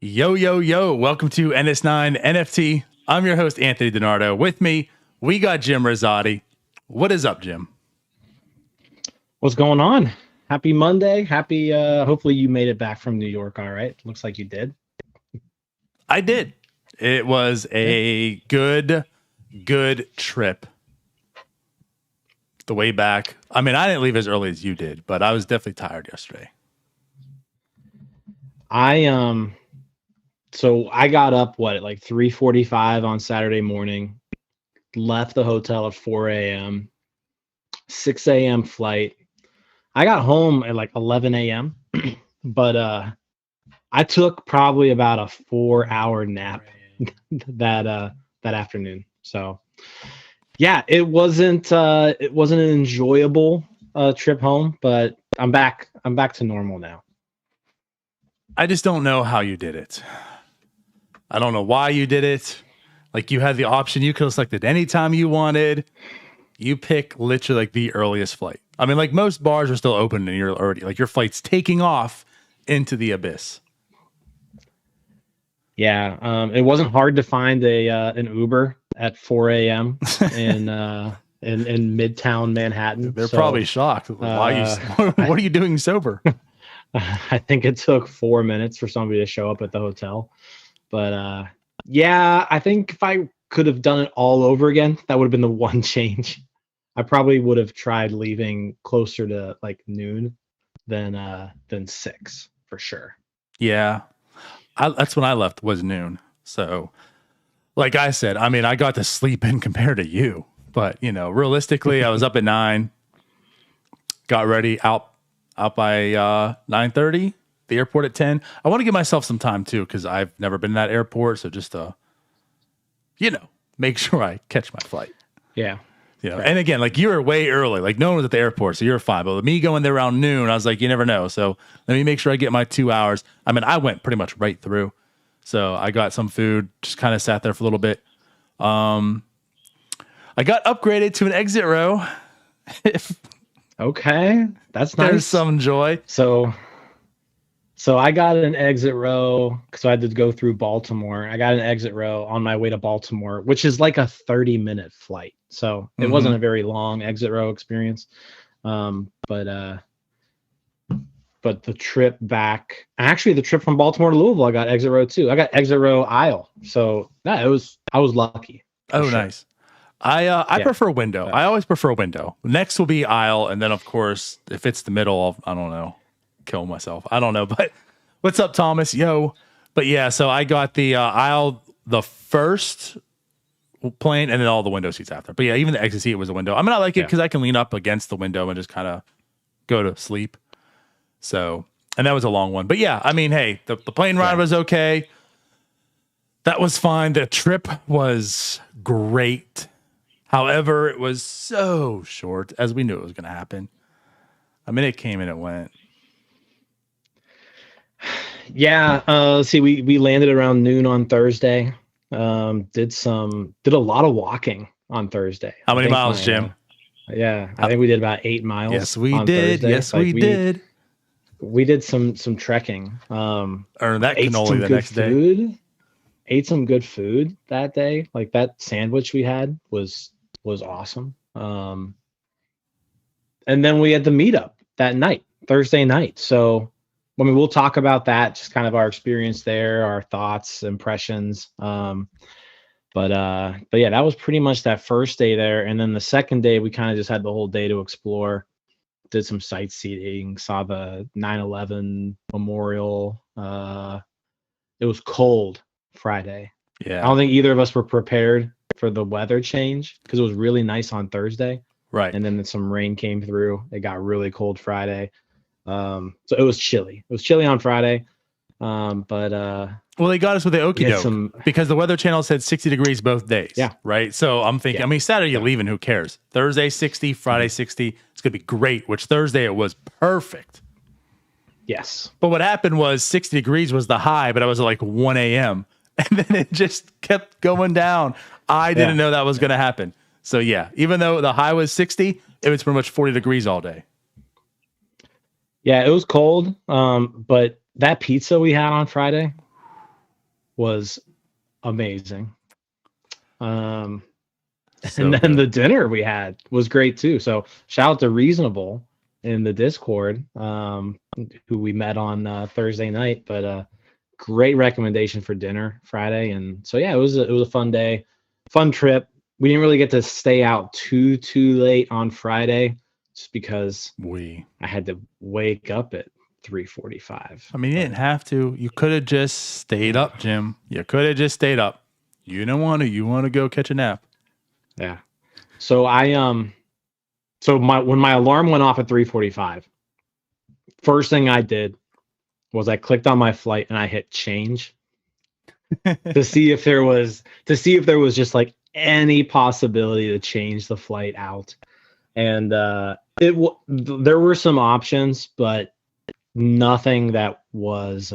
Yo, yo, yo. Welcome to NS9NFT. I'm your host, Anthony DiNardo. With me, we got Jim Rosati. What is up, Jim? What's going on? Happy Monday. Hopefully you made it back from New York. All right. Looks like you did. I did. It was a good trip. The way back. I mean, I didn't leave as early as you did, but I was definitely tired yesterday. So I got up like 3:45 on Saturday morning, left the hotel at 4 a.m., 6 a.m. flight. I got home at like 11 a.m., but I took probably about a 4-hour nap that afternoon. So yeah, it wasn't an enjoyable trip home, but I'm back to normal now. I just don't know how you did it. I don't know why you did it. Like, you had the option. You could have selected any time you wanted. You pick literally like the earliest flight. I mean, like, most bars are still open and you're already like your flight's taking off into the abyss. Yeah, it wasn't hard to find an Uber at 4 a.m. in Midtown Manhattan. They're probably shocked. Why what are you doing sober? I think it took 4 minutes for somebody to show up at the hotel. But yeah, I think if I could have done it all over again, that would have been the one change. I probably would have tried leaving closer to like noon than 6 for sure. Yeah. That's when I left, was noon. So like I said, I mean, I got to sleep in compared to you, but you know, realistically, I was up at 9, got ready out by 9:30, the airport at 10. I want to give myself some time too, because I've never been in that airport. So just make sure I catch my flight. Yeah. Yeah. Right. And again, like, you were way early, like no one was at the airport, so you're fine. But with me going there around noon, I was like, you never know. So let me make sure I get my 2 hours. I mean, I went pretty much right through. So I got some food, just kind of sat there for a little bit. I got upgraded to an exit row. Okay, that's nice. There's some joy. So I got an exit row because I had to go through Baltimore. I got an exit row on my way to Baltimore, which is like a 30-minute flight. So it wasn't a very long exit row experience. But the trip back, actually the trip from Baltimore to Louisville, I got exit row too. I got exit row aisle. So yeah, I was lucky. Oh, sure. Nice. I prefer window. I always prefer window. Next will be aisle, and then of course, if it's the middle, I don't know, kill myself. I don't know, but what's up, Thomas? Yo. But yeah, so I got the aisle, the first plane, and then all the window seats after. But yeah, even the exit seat was a window. I mean, I like it because I can lean up against the window and just kind of go to sleep. So, and that was a long one. But yeah, I mean, hey, the plane ride was okay. That was fine. The trip was great. However, it was so short, as we knew it was going to happen. I mean, it came and it went. Yeah, let's see. We landed around noon on Thursday. Did a lot of walking on Thursday. How many miles, Jim? I think we did about 8 miles. Yes, we did. Thursday. Yes, we did. We did some trekking. Earned that cannoli the next day. Ate some good food that day. Like, that sandwich we had was awesome. And then we had the meetup that night, Thursday night. So, I mean, we'll talk about that, just kind of our experience there, our thoughts, impressions. But yeah, that was pretty much that first day there. And then the second day, we kind of just had the whole day to explore, did some sightseeing, saw the 9/11 memorial. It was cold Friday. Yeah. I don't think either of us were prepared for the weather change because it was really nice on Thursday. Right. And then some rain came through. It got really cold Friday. So it was chilly. It was chilly on Friday. Well, they got us with the okie doke because the Weather Channel said 60 degrees both days. Yeah. Right. So I'm thinking, I mean, Saturday you're leaving, who cares? Thursday 60, Friday 60. It's going to be great, which Thursday it was perfect. Yes. But what happened was 60 degrees was the high, but I was at like 1 a.m. And then it just kept going down. I didn't know that was going to happen. So yeah, even though the high was 60, it was pretty much 40 degrees all day. Yeah, it was cold. But that pizza we had on Friday, was amazing. And So then good. the dinner we had was great too. So shout out to Reasonable in the Discord, who we met on Thursday night. But great recommendation for dinner Friday. And so yeah, it was a fun day, fun trip. We didn't really get to stay out too late on Friday, just because I had to wake up at 3:45. I mean, you didn't have to. You could have just stayed up, Jim. You could have just stayed up. You don't want to. You want to go catch a nap. Yeah. So when my alarm went off at 3:45, first thing I did was I clicked on my flight and I hit change to see if there was just like any possibility to change the flight out. And there were some options, but nothing that was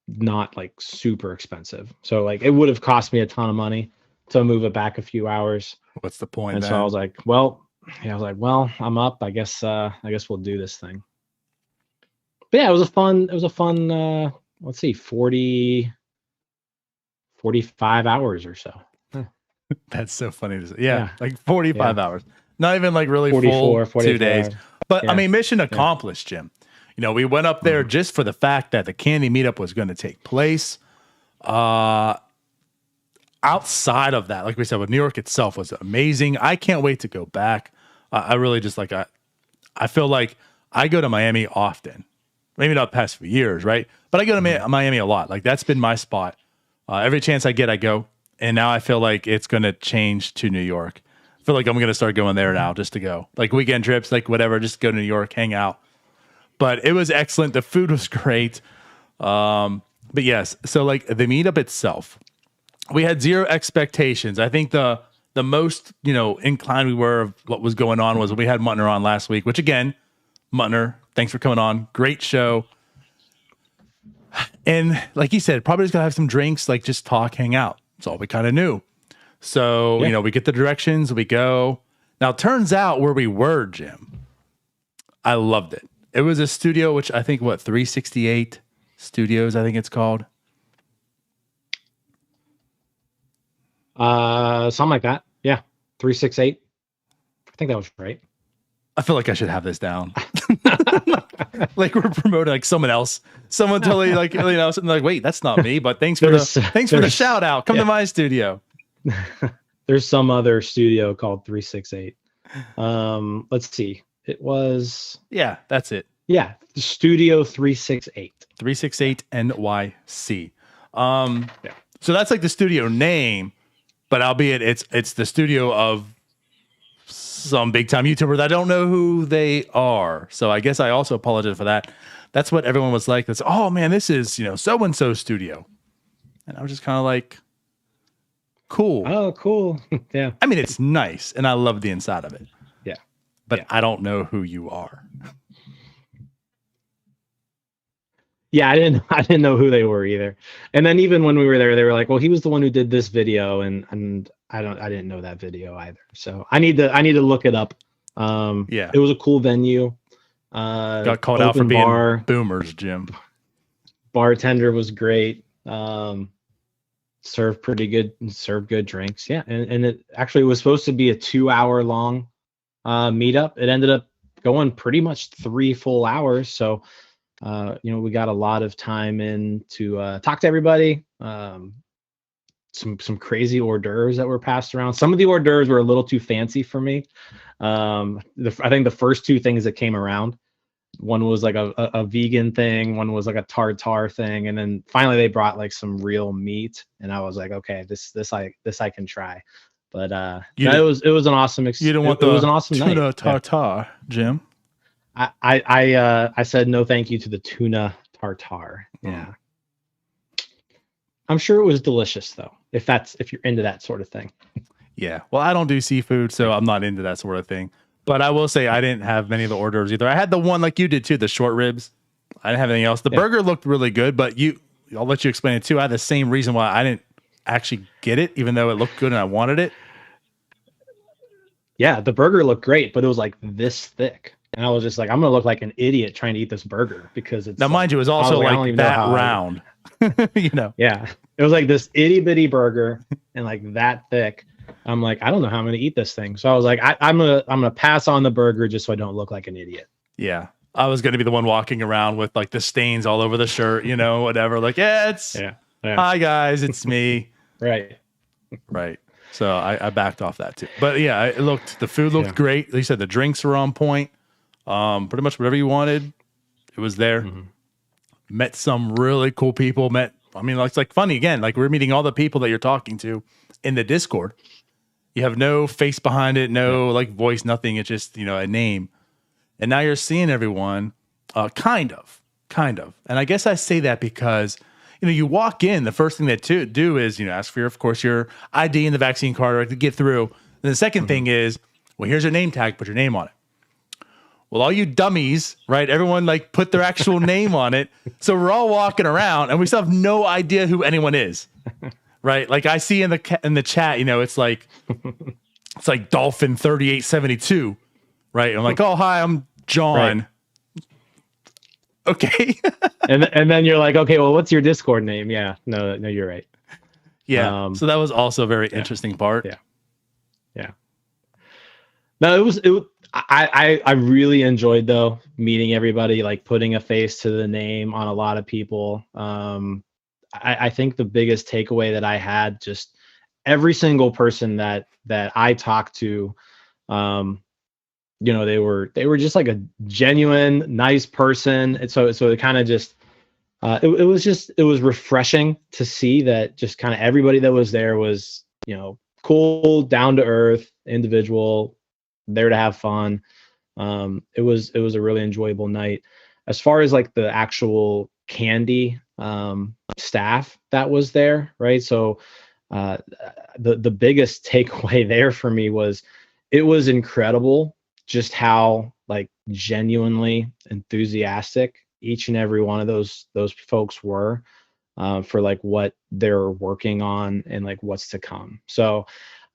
not like super expensive. So like it would have cost me a ton of money to move it back a few hours. What's the point? And then? so I was like, I'm up. I guess we'll do this thing. But yeah, it was a fun let's see, 45 hours or so. That's so funny to say. Yeah. Like 45 hours. Not even like really 44, full 2 days. But Yeah. I mean, mission accomplished, Jim. You know, we went up there just for the fact that the candy meetup was going to take place. Outside of that, like we said, with New York itself was amazing. I can't wait to go back. I really just like, I feel like I go to Miami often. Maybe not the past few years, right? But I go to Miami a lot. Like that's been my spot. Every chance I get, I go. And now I feel like it's going to change to New York. I feel like I'm going to start going there now just to go. Like weekend trips, like whatever, just go to New York, hang out. But it was excellent. The food was great. But yes, so like the meetup itself, we had zero expectations. I think the most, inclined we were of what was going on was we had Mutner on last week, which again, Mutner, thanks for coming on. Great show. And like he said, probably just gonna have some drinks, like just talk, hang out. That's all we kind of knew. So, we get the directions, we go. Now, it turns out where we were, Jim, I loved it. It was a studio, which I think, 368 Studios, I think it's called. Something like that. Yeah. 368. I think that was right. I feel like I should have this down. Like we're promoting like someone else. Someone totally something like, wait, that's not me, but thanks for the shout out. Come to my studio. There's some other studio called 368. Let's see. It was that's it. Yeah, Studio 368. 368 NYC. So that's like the studio name, but albeit it's the studio of some big time YouTuber that I don't know who they are. So I guess I also apologize for that. That's what everyone was like. That's, oh man, this is, so and so studio. And I was just kind of like, cool. Oh, cool. Yeah. I mean, it's nice and I love the inside of it. Yeah. But I don't know who you are. Yeah, I didn't know who they were either. And then even when we were there, they were like, well, he was the one who did this video, and I didn't know that video either. So I need to look it up. It was a cool venue. Got called out for being boomers, Jim. Bartender was great. Served good drinks. Yeah. And it actually was supposed to be a 2-hour long meetup. It ended up going pretty much 3 full hours. So we got a lot of time in to talk to everybody. Some crazy hors d'oeuvres that were passed around. Some of the hors d'oeuvres were a little too fancy for me. I think the first 2 things that came around, one was like a vegan thing, one was like a tartare thing, and then finally they brought like some real meat, and I was like, okay, this I can try. But it was an awesome experience. You didn't want it was an awesome tuna night. tartare, Jim. I said no thank you to the tuna tartare. Yeah. I'm sure it was delicious though, if you're into that sort of thing. Yeah. Well, I don't do seafood, so I'm not into that sort of thing. But I will say I didn't have many of the hors d'oeuvres either. I had the one like you did too, the short ribs. I didn't have anything else. The burger looked really good, but I'll let you explain it too. I had the same reason why I didn't actually get it, even though it looked good and I wanted it. Yeah, the burger looked great, but it was like this thick. And I was just like, I'm going to look like an idiot trying to eat this burger because it's... Now, mind you, it was also like that round. You know. Yeah. It was like this itty bitty burger and like that thick. I'm like, I don't know how I'm gonna eat this thing. So I was like, I'm gonna pass on the burger just so I don't look like an idiot. Yeah. I was gonna be the one walking around with like the stains all over the shirt, you know, whatever. Like, hi guys, it's me. Right. Right. So I backed off that too. But yeah, the food looked great. Like you said, the drinks were on point. Pretty much whatever you wanted, it was there. Mm-hmm. Met some really cool people. It's like funny again. Like we're meeting all the people that you're talking to in the Discord. You have no face behind it, no like voice, nothing. It's just, you know, a name. And now you're seeing everyone, kind of. And I guess I say that because, you know, you walk in, the first thing they do is, you know, ask for of course, your ID and the vaccine card right, to get through. And the second thing is, well, here's your name tag, put your name on it. Well, all you dummies, right? Everyone like put their actual name on it. So we're all walking around and we still have no idea who anyone is, right? Like I see in the chat, you know, it's like Dolphin 3872, right? I'm like, oh, hi, I'm John. Right. Okay. and then you're like, okay, well, what's your Discord name? Yeah, no, you're right. Yeah. So that was also a very interesting part. Yeah. No, it was. I really enjoyed though meeting everybody, like putting a face to the name on a lot of people. I think the biggest takeaway that I had, just every single person that I talked to, you know, they were just like a genuine, nice person. And so it kind of just, it was refreshing to see that just kind of everybody that was there was, you know, cool, down to earth individual, there to have fun. It was a really enjoyable night. As far as like the actual candy staff that was there, right? So the biggest takeaway there for me was it was incredible just how like genuinely enthusiastic each and every one of those folks were for like what they're working on and like what's to come. So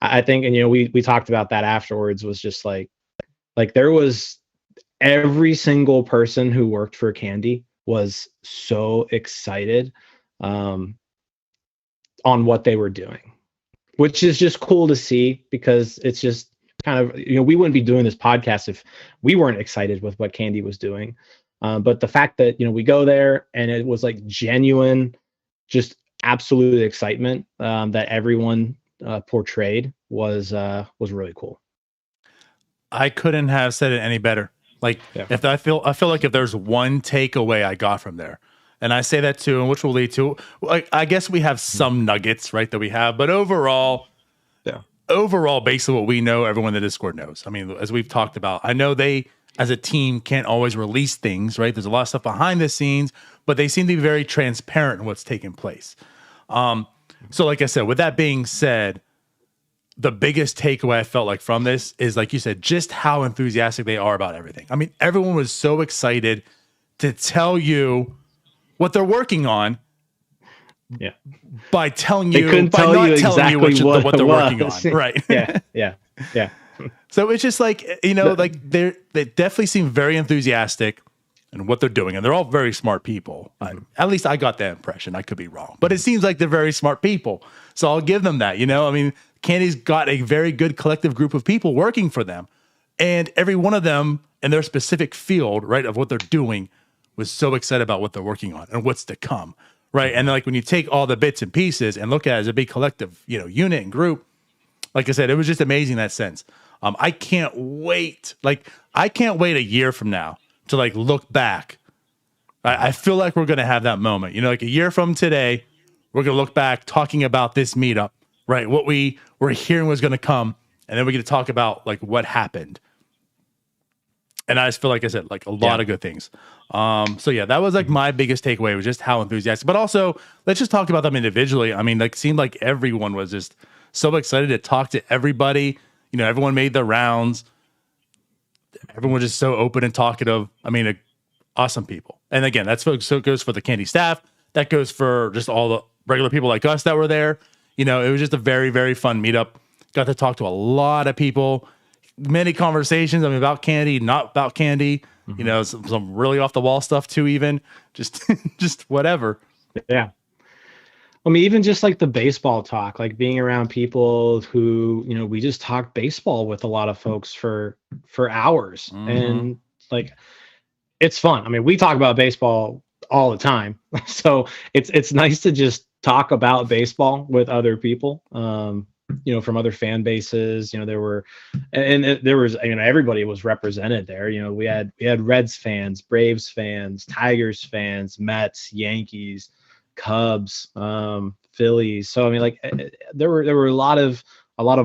I think, and you know, we talked about that afterwards, was just like there was every single person who worked for Candy was so excited on what they were doing, which is just cool to see, because it's just kind of, you know, we wouldn't be doing this podcast if we weren't excited with what Candy was doing. But the fact that, you know, we go there and it was like genuine, just absolute excitement that everyone portrayed was really cool. I couldn't have said it any better. Like if I feel like if there's one takeaway I got from there, and I say that too, and which will lead to, like, I guess we have some nuggets, right, that we have, but overall, basically what we know, everyone in the Discord knows. I mean, as we've talked about, I know they, as a team, can't always release things, right? There's a lot of stuff behind the scenes, but they seem to be very transparent in what's taking place. So like I said, with that being said, the biggest takeaway I felt like from this is, like you said, just how enthusiastic they are about everything. I mean, everyone was so excited to tell you what they're working on. Yeah. By telling you, by not telling you what they're working on. Right. Yeah. So it's just like, you know, like they definitely seem very enthusiastic in what they're doing. And they're all very smart people. At least I got that impression. I could be wrong, but it seems like they're very smart people. So I'll give them that, you know, I mean, Candy's got a very good collective group of people working for them, and every one of them in their specific field, right, of what they're doing was so excited about what they're working on and what's to come, right? And like when you take all the bits and pieces and look at it as a big collective, you know, unit and group, like I said, it was just amazing in that sense. I can't wait a year from now to like look back. I feel like we're going to have that moment, you know, like a year from today, we're going to look back talking about this meetup, right? What we were hearing was going to come, and then we're going to talk about like what happened. And I just feel like I said, like a lot of good things. So yeah, that was like my biggest takeaway, was just how enthusiastic, but also let's just talk about them individually. I mean, like, seemed like everyone was just so excited to talk to everybody. You know, everyone made the rounds. Everyone was just so open and talkative. I mean, awesome people. And again, so it goes for the Candy staff. That goes for just all the regular people like us that were there. You know, it was just a very, very fun meetup. Got to talk to a lot of people, many conversations. I mean, about Candy, not about Candy. You know, some really off the wall stuff too. Even just whatever. Yeah. I mean, even just like the baseball talk, like being around people who, we just talked baseball with a lot of folks for hours, and like it's fun. I mean, we talk about baseball all the time, so it's nice to just talk about baseball with other people. From other fan bases. There were, and there was, everybody was represented there. We had Reds fans, Braves fans, Tigers fans, Mets, Yankees, Cubs, Phillies. So I mean, like there were a lot of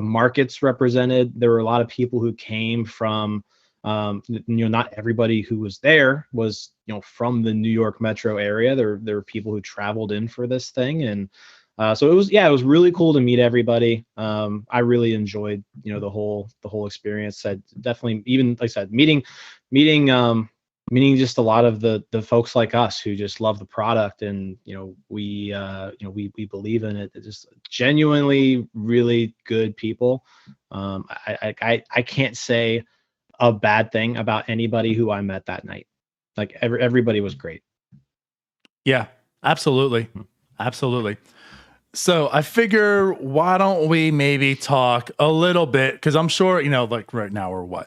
markets represented. There were a lot of people who came from, not everybody who was there was, from the New York metro area. There were people who traveled in for this thing, and so it was really cool to meet everybody. I really enjoyed, the whole experience. I definitely, even like I said, meeting just a lot of the folks like us who just love the product, and we believe in it. It's just genuinely really good people. I can't say a bad thing about anybody who I met that night. Like everybody was great. Yeah, absolutely. Absolutely. So I figure, why don't we maybe talk a little bit? Because I'm sure, like right now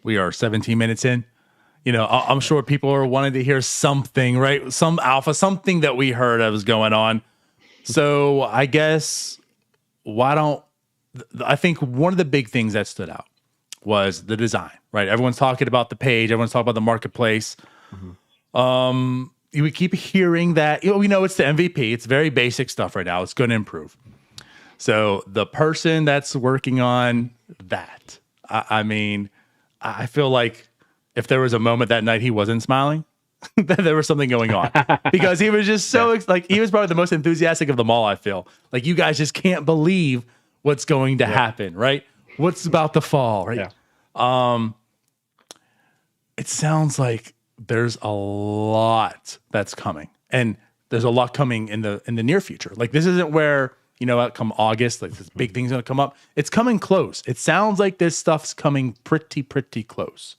we are 17 minutes in. I'm sure people are wanting to hear something, right? Some alpha, something that we heard that was going on. So I guess, I think one of the big things that stood out was the design, right? Everyone's talking about the page. Everyone's talking about the marketplace. We keep hearing that, we know it's the MVP. It's very basic stuff right now. It's going to improve. So the person that's working on that, I mean, I feel like if there was a moment that night he wasn't smiling, that there was something going on, because he was just so like, he was probably the most enthusiastic of them all. I feel like you guys just can't believe what's going to happen, right? What's about to fall, right? Yeah. It sounds like there's a lot that's coming, and there's a lot coming in the near future. Like, this isn't where, come August, like this big thing's going to come up. It's coming close. It sounds like this stuff's coming pretty close.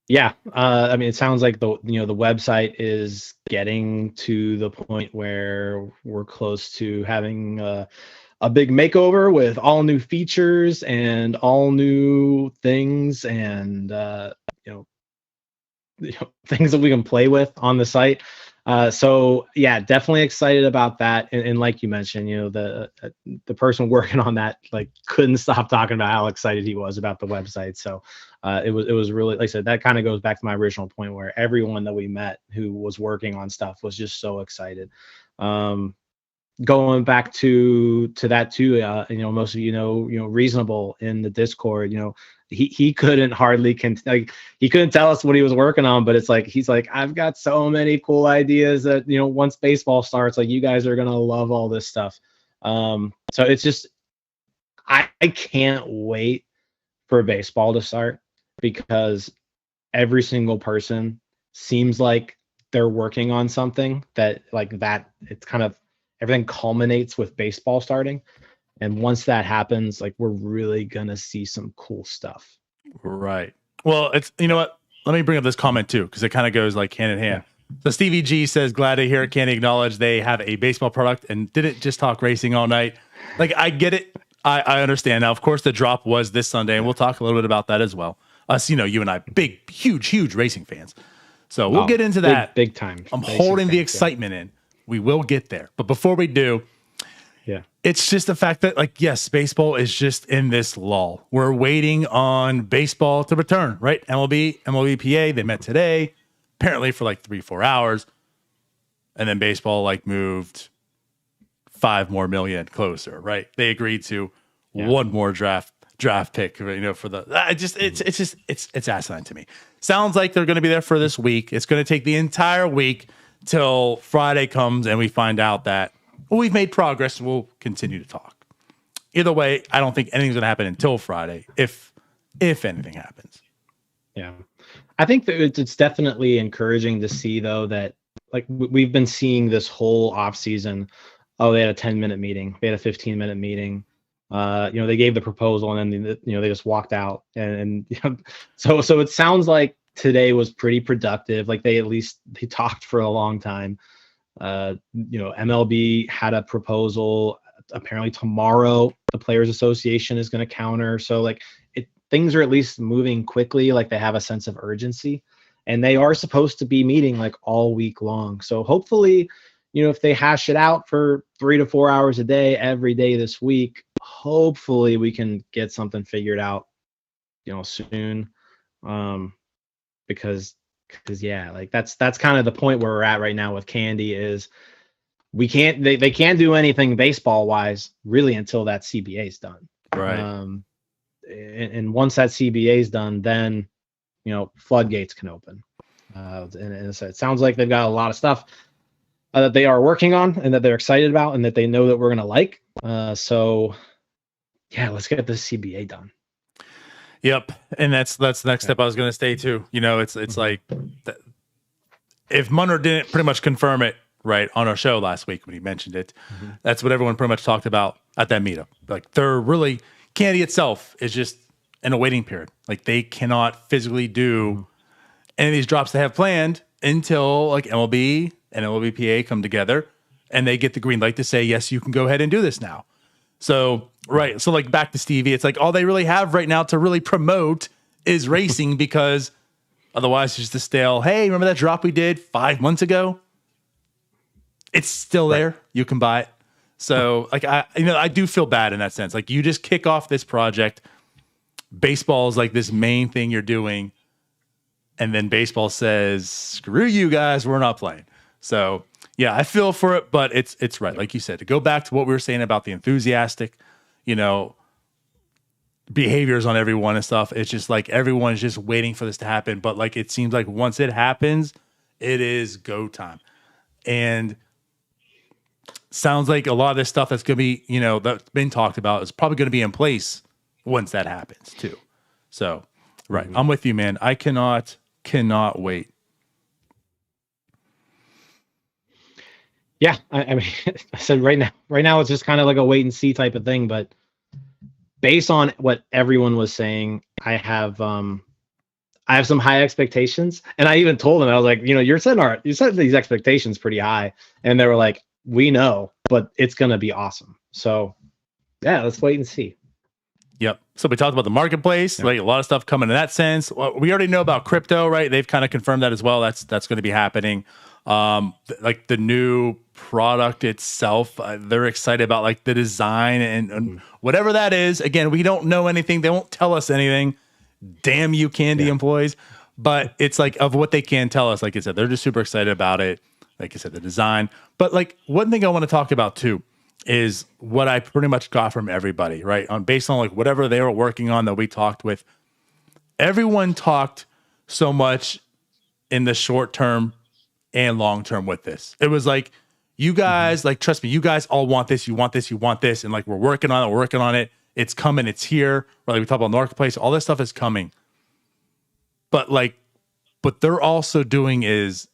Yeah. I mean, it sounds like the website is getting to the point where we're close to having a big makeover with all new features and all new things, and things that we can play with on the site. So yeah, definitely excited about that. And like you mentioned, the person working on that like couldn't stop talking about how excited he was about the website. So it was really, like I said, that kind of goes back to my original point where everyone that we met who was working on stuff was just so excited. Going back to that too, most of Reasonable in the Discord, he couldn't hardly he couldn't tell us what he was working on, but it's like he's like, I've got so many cool ideas that once baseball starts, like you guys are gonna love all this stuff. So it's just I can't wait for baseball to start, because every single person seems like they're working on something that it's kind of everything culminates with baseball starting. And once that happens, like we're really going to see some cool stuff. Right. Well, it's, what, let me bring up this comment too, because it kind of goes like hand in hand. Yeah. So Stevie G says, glad to hear it. Can acknowledge they have a baseball product and didn't just talk racing all night. Like, I get it. I understand. Now, of course, the drop was this Sunday, and we'll talk a little bit about that as well. Us, you and I, big, huge racing fans. So we'll get into that. Big time. I'm holding the excitement in. We will get there. But before we do, it's just the fact that, like, yes, baseball is just in this lull. We're waiting on baseball to return, right? MLBPA, they met today, apparently for like 3-4 hours. And then baseball moved 5 more million closer, right? They agreed to one more draft pick, for the it's asinine to me. Sounds like they're going to be there for this week. It's going to take the entire week till Friday comes and we find out that we've made progress. We'll continue to talk. Either way, I don't think anything's going to happen until Friday, if anything happens. Yeah, I think that it's definitely encouraging to see, though, that we've been seeing this whole off season. Oh, they had a 10-minute meeting. They had a 15-minute meeting. They gave the proposal and then they just walked out. And so it sounds like today was pretty productive. Like they talked for a long time. MLB had a proposal. Apparently tomorrow, the Players Association is going to counter. So like things are at least moving quickly. Like they have a sense of urgency, and they are supposed to be meeting like all week long. So hopefully, if they hash it out for 3 to 4 hours a day, every day this week, hopefully we can get something figured out, soon. Because yeah, like that's kind of the point where we're at right now with Candy is they can't do anything baseball wise really until that CBA is done. Right. And once that CBA is done, then, floodgates can open. And so it sounds like they've got a lot of stuff that they are working on and that they're excited about and that they know that we're going to like. So yeah, let's get this CBA done. Yep. And that's the next step I was going to say too. It's like if Munner didn't pretty much confirm it right on our show last week when he mentioned it, that's what everyone pretty much talked about at that meetup. Like they're really, Candy itself is just in a waiting period. Like they cannot physically do any of these drops they have planned until like MLB and MLBPA come together and they get the green light to say, yes, you can go ahead and do this now. So, right. So like back to Stevie, it's like all they really have right now to really promote is racing because otherwise it's just a stale, hey, remember that drop we did 5 months ago? It's still there. You can buy it. So like, I do feel bad in that sense. Like you just kick off this project. Baseball is like this main thing you're doing. And then baseball says, screw you guys, we're not playing. So yeah, I feel for it, but it's right. Like you said, to go back to what we were saying about the enthusiastic, behaviors on everyone and stuff. It's just like everyone's just waiting for this to happen. But like it seems like once it happens, it is go time. And sounds like a lot of this stuff that's going to be, that's been talked about is probably going to be in place once that happens too. So, right. I'm with you, man. I cannot wait. Yeah. I mean, I said right now it's just kind of like a wait and see type of thing, but based on what everyone was saying, I have some high expectations. And I even told them, I was like, you set these expectations pretty high. And they were like, we know, but it's going to be awesome. So yeah, let's wait and see. Yep. So we talked about the marketplace, like a lot of stuff coming in that sense. Well, we already know about crypto, right? They've kind of confirmed that as well. That's going to be happening. Like the new product itself, they're excited about like the design and whatever that is. Again, we don't know anything. They won't tell us anything. Damn you, Candy employees. But it's like of what they can tell us, like I said, they're just super excited about it. Like I said, the design. But like one thing I want to talk about too is what I pretty much got from everybody, right? Based on like whatever they were working on that we talked with. Everyone talked so much in the short term and long term with this. It was like, you guys, like, trust me, you guys all want this, you want this, you want this. And like, we're working on it. It's coming, it's here. Like we talk about the marketplace, all this stuff is coming. But like, what they're also doing is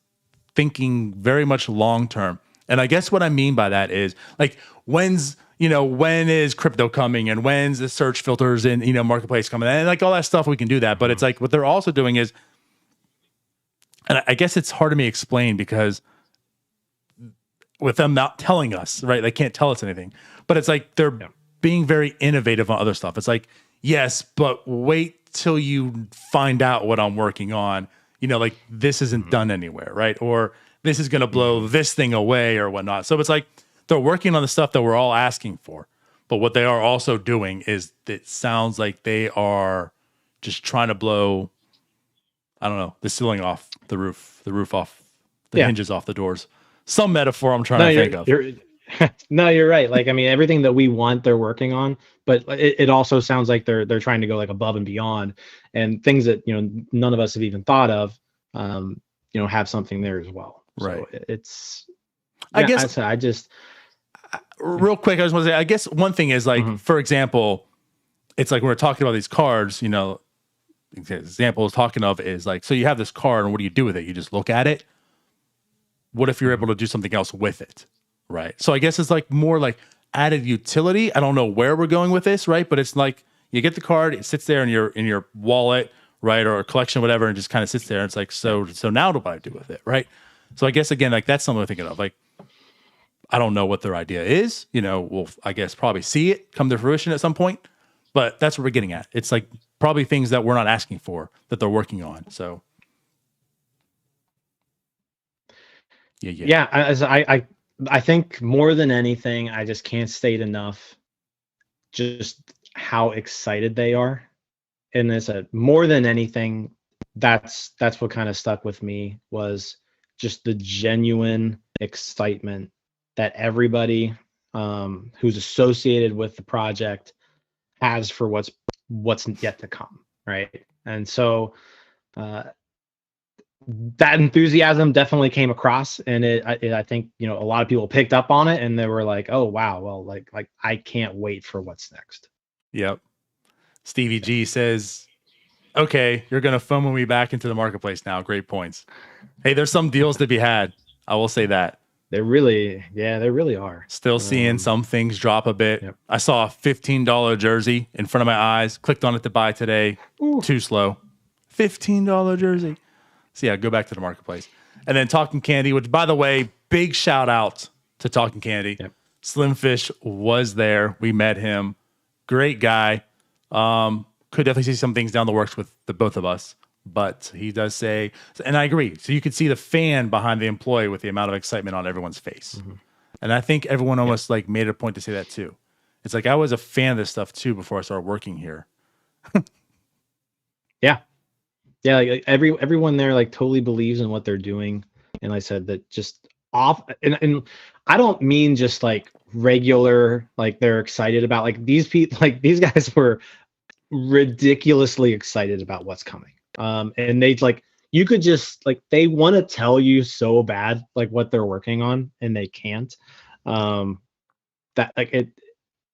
thinking very much long term. And I guess what I mean by that is like, when is crypto coming and when's the search filters in, marketplace coming and like all that stuff, we can do that. But it's like, what they're also doing is, and I guess it's hard to me explain because with them not telling us, right? They can't tell us anything, but it's like, they're being very innovative on other stuff. It's like, yes, but wait till you find out what I'm working on. Like this isn't done anywhere, right? Or this is going to blow this thing away or whatnot. So it's like they're working on the stuff that we're all asking for. But what they are also doing is it sounds like they are just trying to blow, I don't know, the ceiling off the roof off, the hinges off the doors. Some metaphor I'm trying to think of. No, you're right. Like, I mean, everything that we want, they're working on, but it also sounds like they're trying to go like above and beyond and things that, none of us have even thought of, have something there as well. Right. So it's, I guess I just real quick, I just want to say, I guess one thing is like, for example, it's like when we're talking about these cards, the example I was talking of is like, so you have this card and what do you do with it? You just look at it. What if you're able to do something else with it? Right. So I guess it's like more like added utility. I don't know where we're going with this, right? But it's like you get the card, it sits there in your wallet, right, or a collection, whatever, and just kind of sits there. And it's like, so now what do I do with it, right? So I guess again, like that's something I'm thinking of. Like I don't know what their idea is. We'll, I guess, probably see it come to fruition at some point, but that's what we're getting at. It's like probably things that we're not asking for that they're working on. So yeah. I think more than anything, I just can't state enough just how excited they are. And this more than anything, that's what kind of stuck with me, was just the genuine excitement that everybody who's associated with the project has for what's yet to come, right? And so that enthusiasm definitely came across, and I think a lot of people picked up on it, and they were like, "Oh wow, well, like I can't wait for what's next." Yep. Stevie G says, "Okay, you're gonna FOMO me back into the marketplace now." Great points. Hey, there's some deals to be had. I will say that. They really are. Still seeing some things drop a bit. Yep. I saw a $15 jersey in front of my eyes. Clicked on it to buy today. Ooh. Too slow. $15 jersey. So yeah, go back to the marketplace. And then Talking Candy, which, by the way, big shout out to Talking Candy. Yep. Slim Fish was there. We met him. Great guy. Could definitely see some things down the works with the both of us. But he does say, and I agree. So you could see the fan behind the employee with the amount of excitement on everyone's face. Mm-hmm. And I think everyone almost like made it a point to say that too. It's like I was a fan of this stuff too before I started working here. Yeah. Yeah, like everyone there like totally believes in what they're doing. And I said that just off and I don't mean just like regular, like they're excited about, like these people, like these guys were ridiculously excited about what's coming. And they like, you could just like, they want to tell you so bad like what they're working on, and they can't. That like it,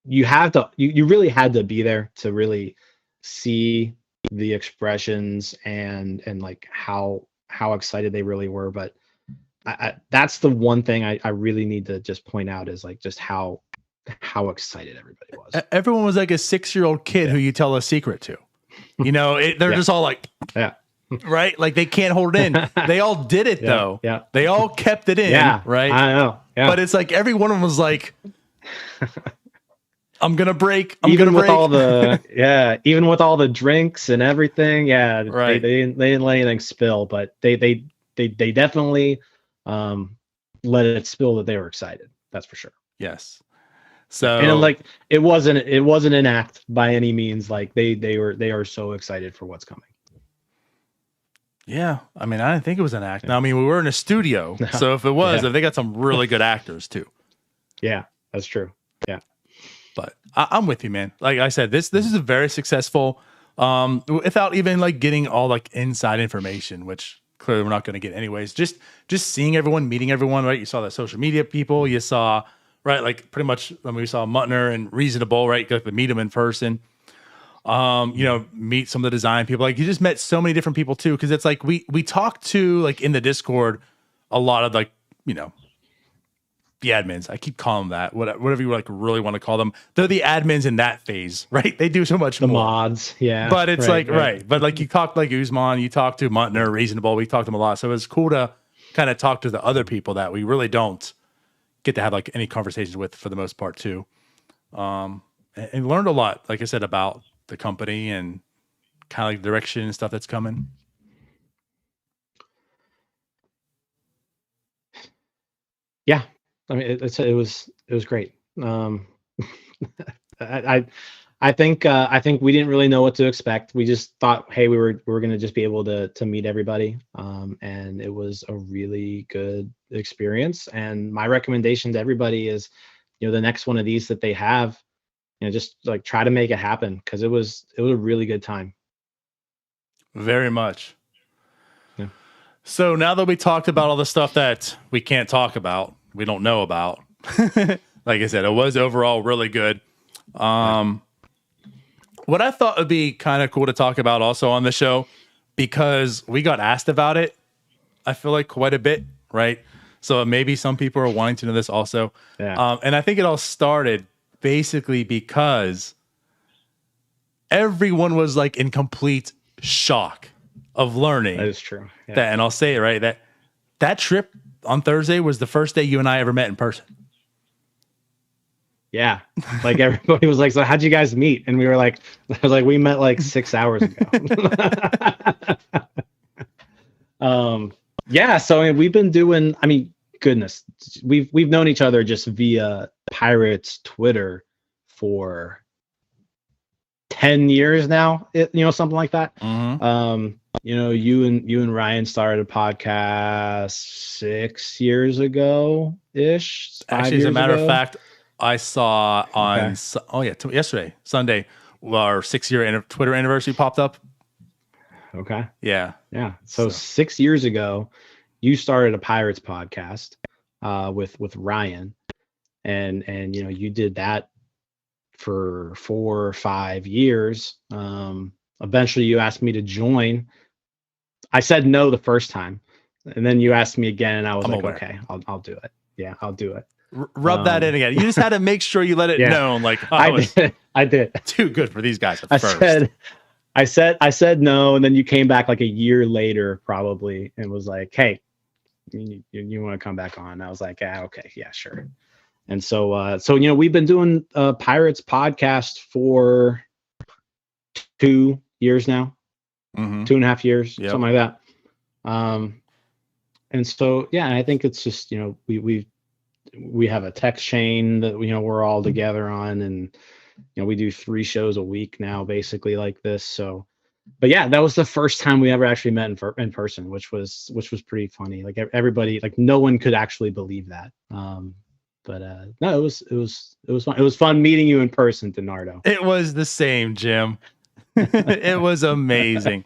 you have to, you really had to be there to really see the expressions and like how excited they really were. But I that's the one thing I really need to just point out, is like just how excited everybody was. Everyone was like a 6-year-old kid who you tell a secret to. They're just all like, right? Like they can't hold it in. They all did it though. Yeah. They all kept it in. Yeah. Right. I know. Yeah. But it's like every one of them was like, I'm gonna break. Even with all the drinks and everything. Yeah. Right. They didn't let anything spill, but they definitely let it spill that they were excited. That's for sure. Yes. So, and like it wasn't an act by any means. Like they are so excited for what's coming. Yeah, I mean, I didn't think it was an act. Now, I mean, we were in a studio, so if it was, they got some really good actors too. Yeah, that's true. Yeah, but I'm with you, man. Like I said, this is a very successful, without even like getting all like inside information, which clearly we're not going to get anyways. Just seeing everyone, meeting everyone, right? You saw the social media people, you saw, right, like pretty much. I mean, we saw Muttner and Reasonable, right? Got to meet them in person. Meet some of the design people. Like you just met so many different people too, because it's like we talked to, like in the Discord, a lot of like the admins. I keep calling them that, whatever you like really want to call them. They're the admins in that phase, right? They do so much more. The mods, yeah. But it's right. But like you talked like Usman, you talked to Muttner, Reasonable. We talked to them a lot, so it's cool to kind of talk to the other people that we really don't get to have like any conversations with for the most part too. And learned a lot, like I said, about the company and kind of like direction and stuff that's coming. Yeah, I mean it was great. I think we didn't really know what to expect. We just thought, hey, we were going to just be able to meet everybody, and it was a really good experience. And my recommendation to everybody is, the next one of these that they have, just like try to make it happen, because it was a really good time. Very much. Yeah. So now that we talked about all the stuff that we can't talk about, we don't know about, like I said, it was overall really good. What I thought would be kind of cool to talk about also on the show, because we got asked about it, I feel like quite a bit, right? So maybe some people are wanting to know this also. Yeah. And I think it all started basically because everyone was like in complete shock of learning. That is true. Yeah. And I'll say it right, that trip on Thursday was the first day you and I ever met in person. Yeah. Like everybody was like, so how'd you guys meet? And we were like, I was like, we met like 6 hours ago. Yeah. So I mean, we've been doing, I mean, goodness, we've known each other just via Pirates Twitter for 10 years now, something like that. You and Ryan started a podcast 6 years ago ish. Actually, as a matter of fact, I saw on yesterday, Sunday, our 6-year Twitter anniversary popped up. Okay. Yeah. So 6 years ago, you started a Pirates podcast with Ryan, and you did that for 4 or 5 years. Eventually, you asked me to join. I said no the first time, and then you asked me again, and I was okay, I'll do it. Yeah, I'll do it. Rub that in again. You just had to make sure you let it known. Like I did. Too good for these guys at first. I said no, and then you came back like a year later, probably, and was like, "Hey, you want to come back on?" I was like, "Okay, yeah, sure." And so we've been doing a Pirates podcast for 2 years now, 2.5 years, something like that. And so I think it's just we have a text chain that we're all together on, and we do 3 shows a week now, basically like this. So, but yeah, that was the first time we ever actually met in person, which was pretty funny. Like everybody, like no one could actually believe that. But no, it was fun. It was fun meeting you in person, DiNardo. It was the same, Jim. It was amazing.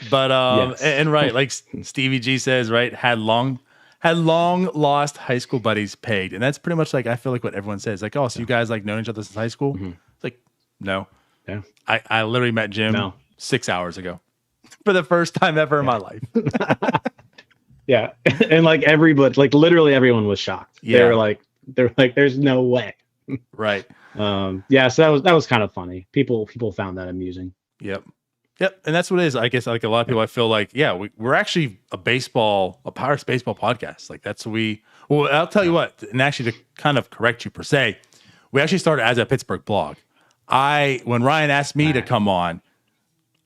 But Yes. and right, like Stevie G says, right, had long lost high school buddies pegged. And that's pretty much like I feel like what everyone says. Like, oh, so you guys like known each other since high school? It's like, no. Yeah. I literally met Jim 6 hours ago for the first time ever in my life. Yeah. And like everybody, like literally everyone was shocked. Yeah. They're like, there's no way. Right. So that was kind of funny. People found that amusing. Yep. And that's what it is. I guess like a lot of people, I feel like, we're actually a Pirates baseball podcast. Like that's well, I'll tell you what, and actually to kind of correct you per se, we actually started as a Pittsburgh blog. When Ryan asked me to come on,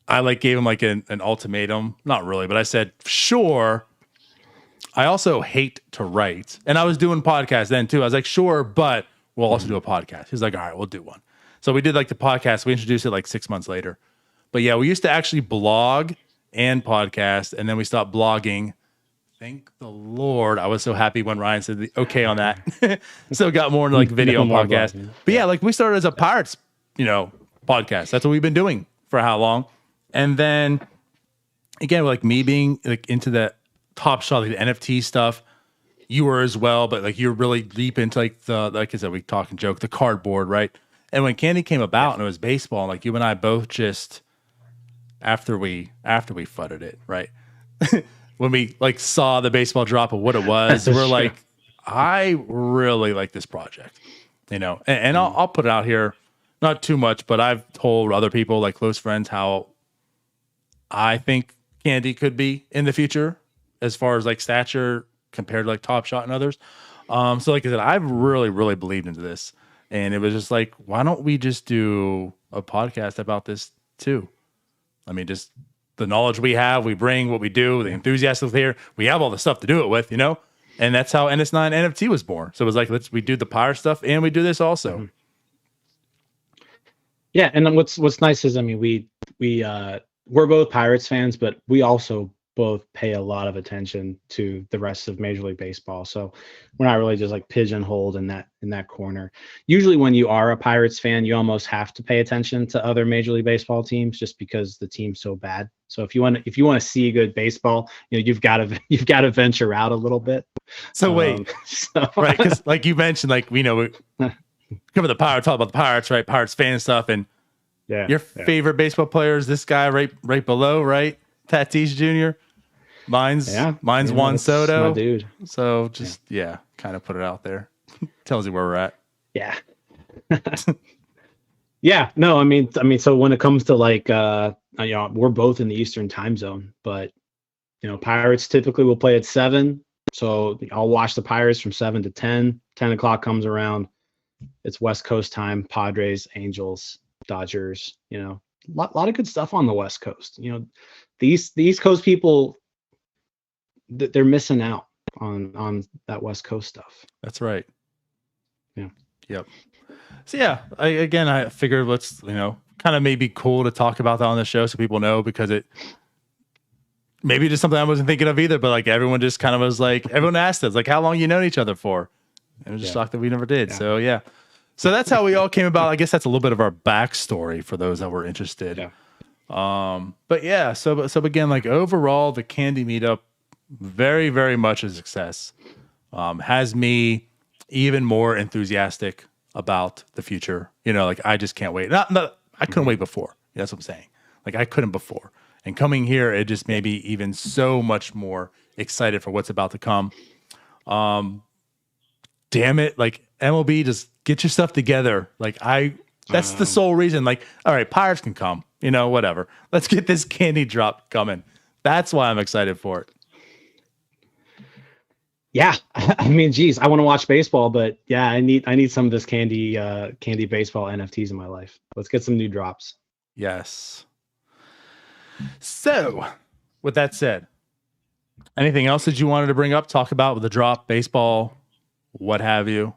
I like gave him like an ultimatum. Not really, but I said, sure. I also hate to write. And I was doing podcasts then too. I was like, sure, but we'll also do a podcast. He's like, all right, we'll do one. So we did like the podcast. We introduced it like 6 months later. But yeah, we used to actually blog and podcast, and then we stopped blogging. Thank the Lord. I was so happy when Ryan said the okay on that. So it got more into like video and podcast. Blogging. But yeah, like we started as a Pirates, podcast. That's what we've been doing for how long. And then again, like me being like into the Top Shot, like the NFT stuff, you were as well, but like you're really deep into like like I said, we talk and joke, the cardboard, right? And when Candy came about and it was baseball, like you and I both just after we fudded it, right? When we like saw the baseball drop of what it was, we're like, I really like this project, and I'll put it out here, not too much, but I've told other people, like close friends, how I think Candy could be in the future as far as like stature compared to like Top Shot and others. So like I said, I've really, really believed into this. And it was just like, why don't we just do a podcast about this too? I mean, just the knowledge we have, we bring what we do, the enthusiasm here, we have all the stuff to do it with, and that's how NS9NFT was born. So it was like, we do the Pirate stuff and we do this also. Yeah. And then what's nice is, I mean, we're both Pirates fans, but we also both pay a lot of attention to the rest of Major League Baseball. So we're not really just like pigeonholed in that corner. Usually when you are a Pirates fan, you almost have to pay attention to other Major League Baseball teams just because the team's so bad. So if you want to see good baseball, you've got to venture out a little bit. So wait, right? Because like you mentioned, like we cover the Pirates, talk about the Pirates, right? Pirates fan stuff, and your favorite baseball player is this guy right below, right? Tatis Jr. Mine's Juan Soto. My dude. So just kind of put it out there. Tells you where we're at. Yeah. Yeah. No, I mean, so when it comes to like we're both in the Eastern time zone, but Pirates typically will play at 7. So I'll watch the Pirates from 7 to 10. 10 o'clock comes around. it's West Coast time. Padres, Angels, Dodgers. You know, lot of good stuff on the West Coast. You know, the East Coast people, they're missing out on that West Coast stuff. That's right. Yeah. Yep. So yeah, I figured let's, kind of maybe cool to talk about that on the show so people know, because it maybe just something I wasn't thinking of either, but like everyone just kind of was like, everyone asked us like, how long you known each other for? And I was just shocked that we never did. Yeah. So yeah. So that's how we all came about. I guess that's a little bit of our backstory for those that were interested. Yeah. But yeah, so again, like overall, the Candy Meetup, very, very much a success. Has me even more enthusiastic about the future. Like I just can't wait. I couldn't wait before. That's what I'm saying. Like I couldn't before. And coming here, it just made me even so much more excited for what's about to come. Damn it. Like MLB, just get your stuff together. Like that's the sole reason. Like, all right, Pirates can come, whatever. Let's get this candy drop coming. That's why I'm excited for it. Yeah. I mean, geez, I want to watch baseball, but yeah, I need some of this candy baseball NFTs in my life. Let's get some new drops. Yes. So with that said, anything else that you wanted to bring up, talk about with the drop, baseball, what have you?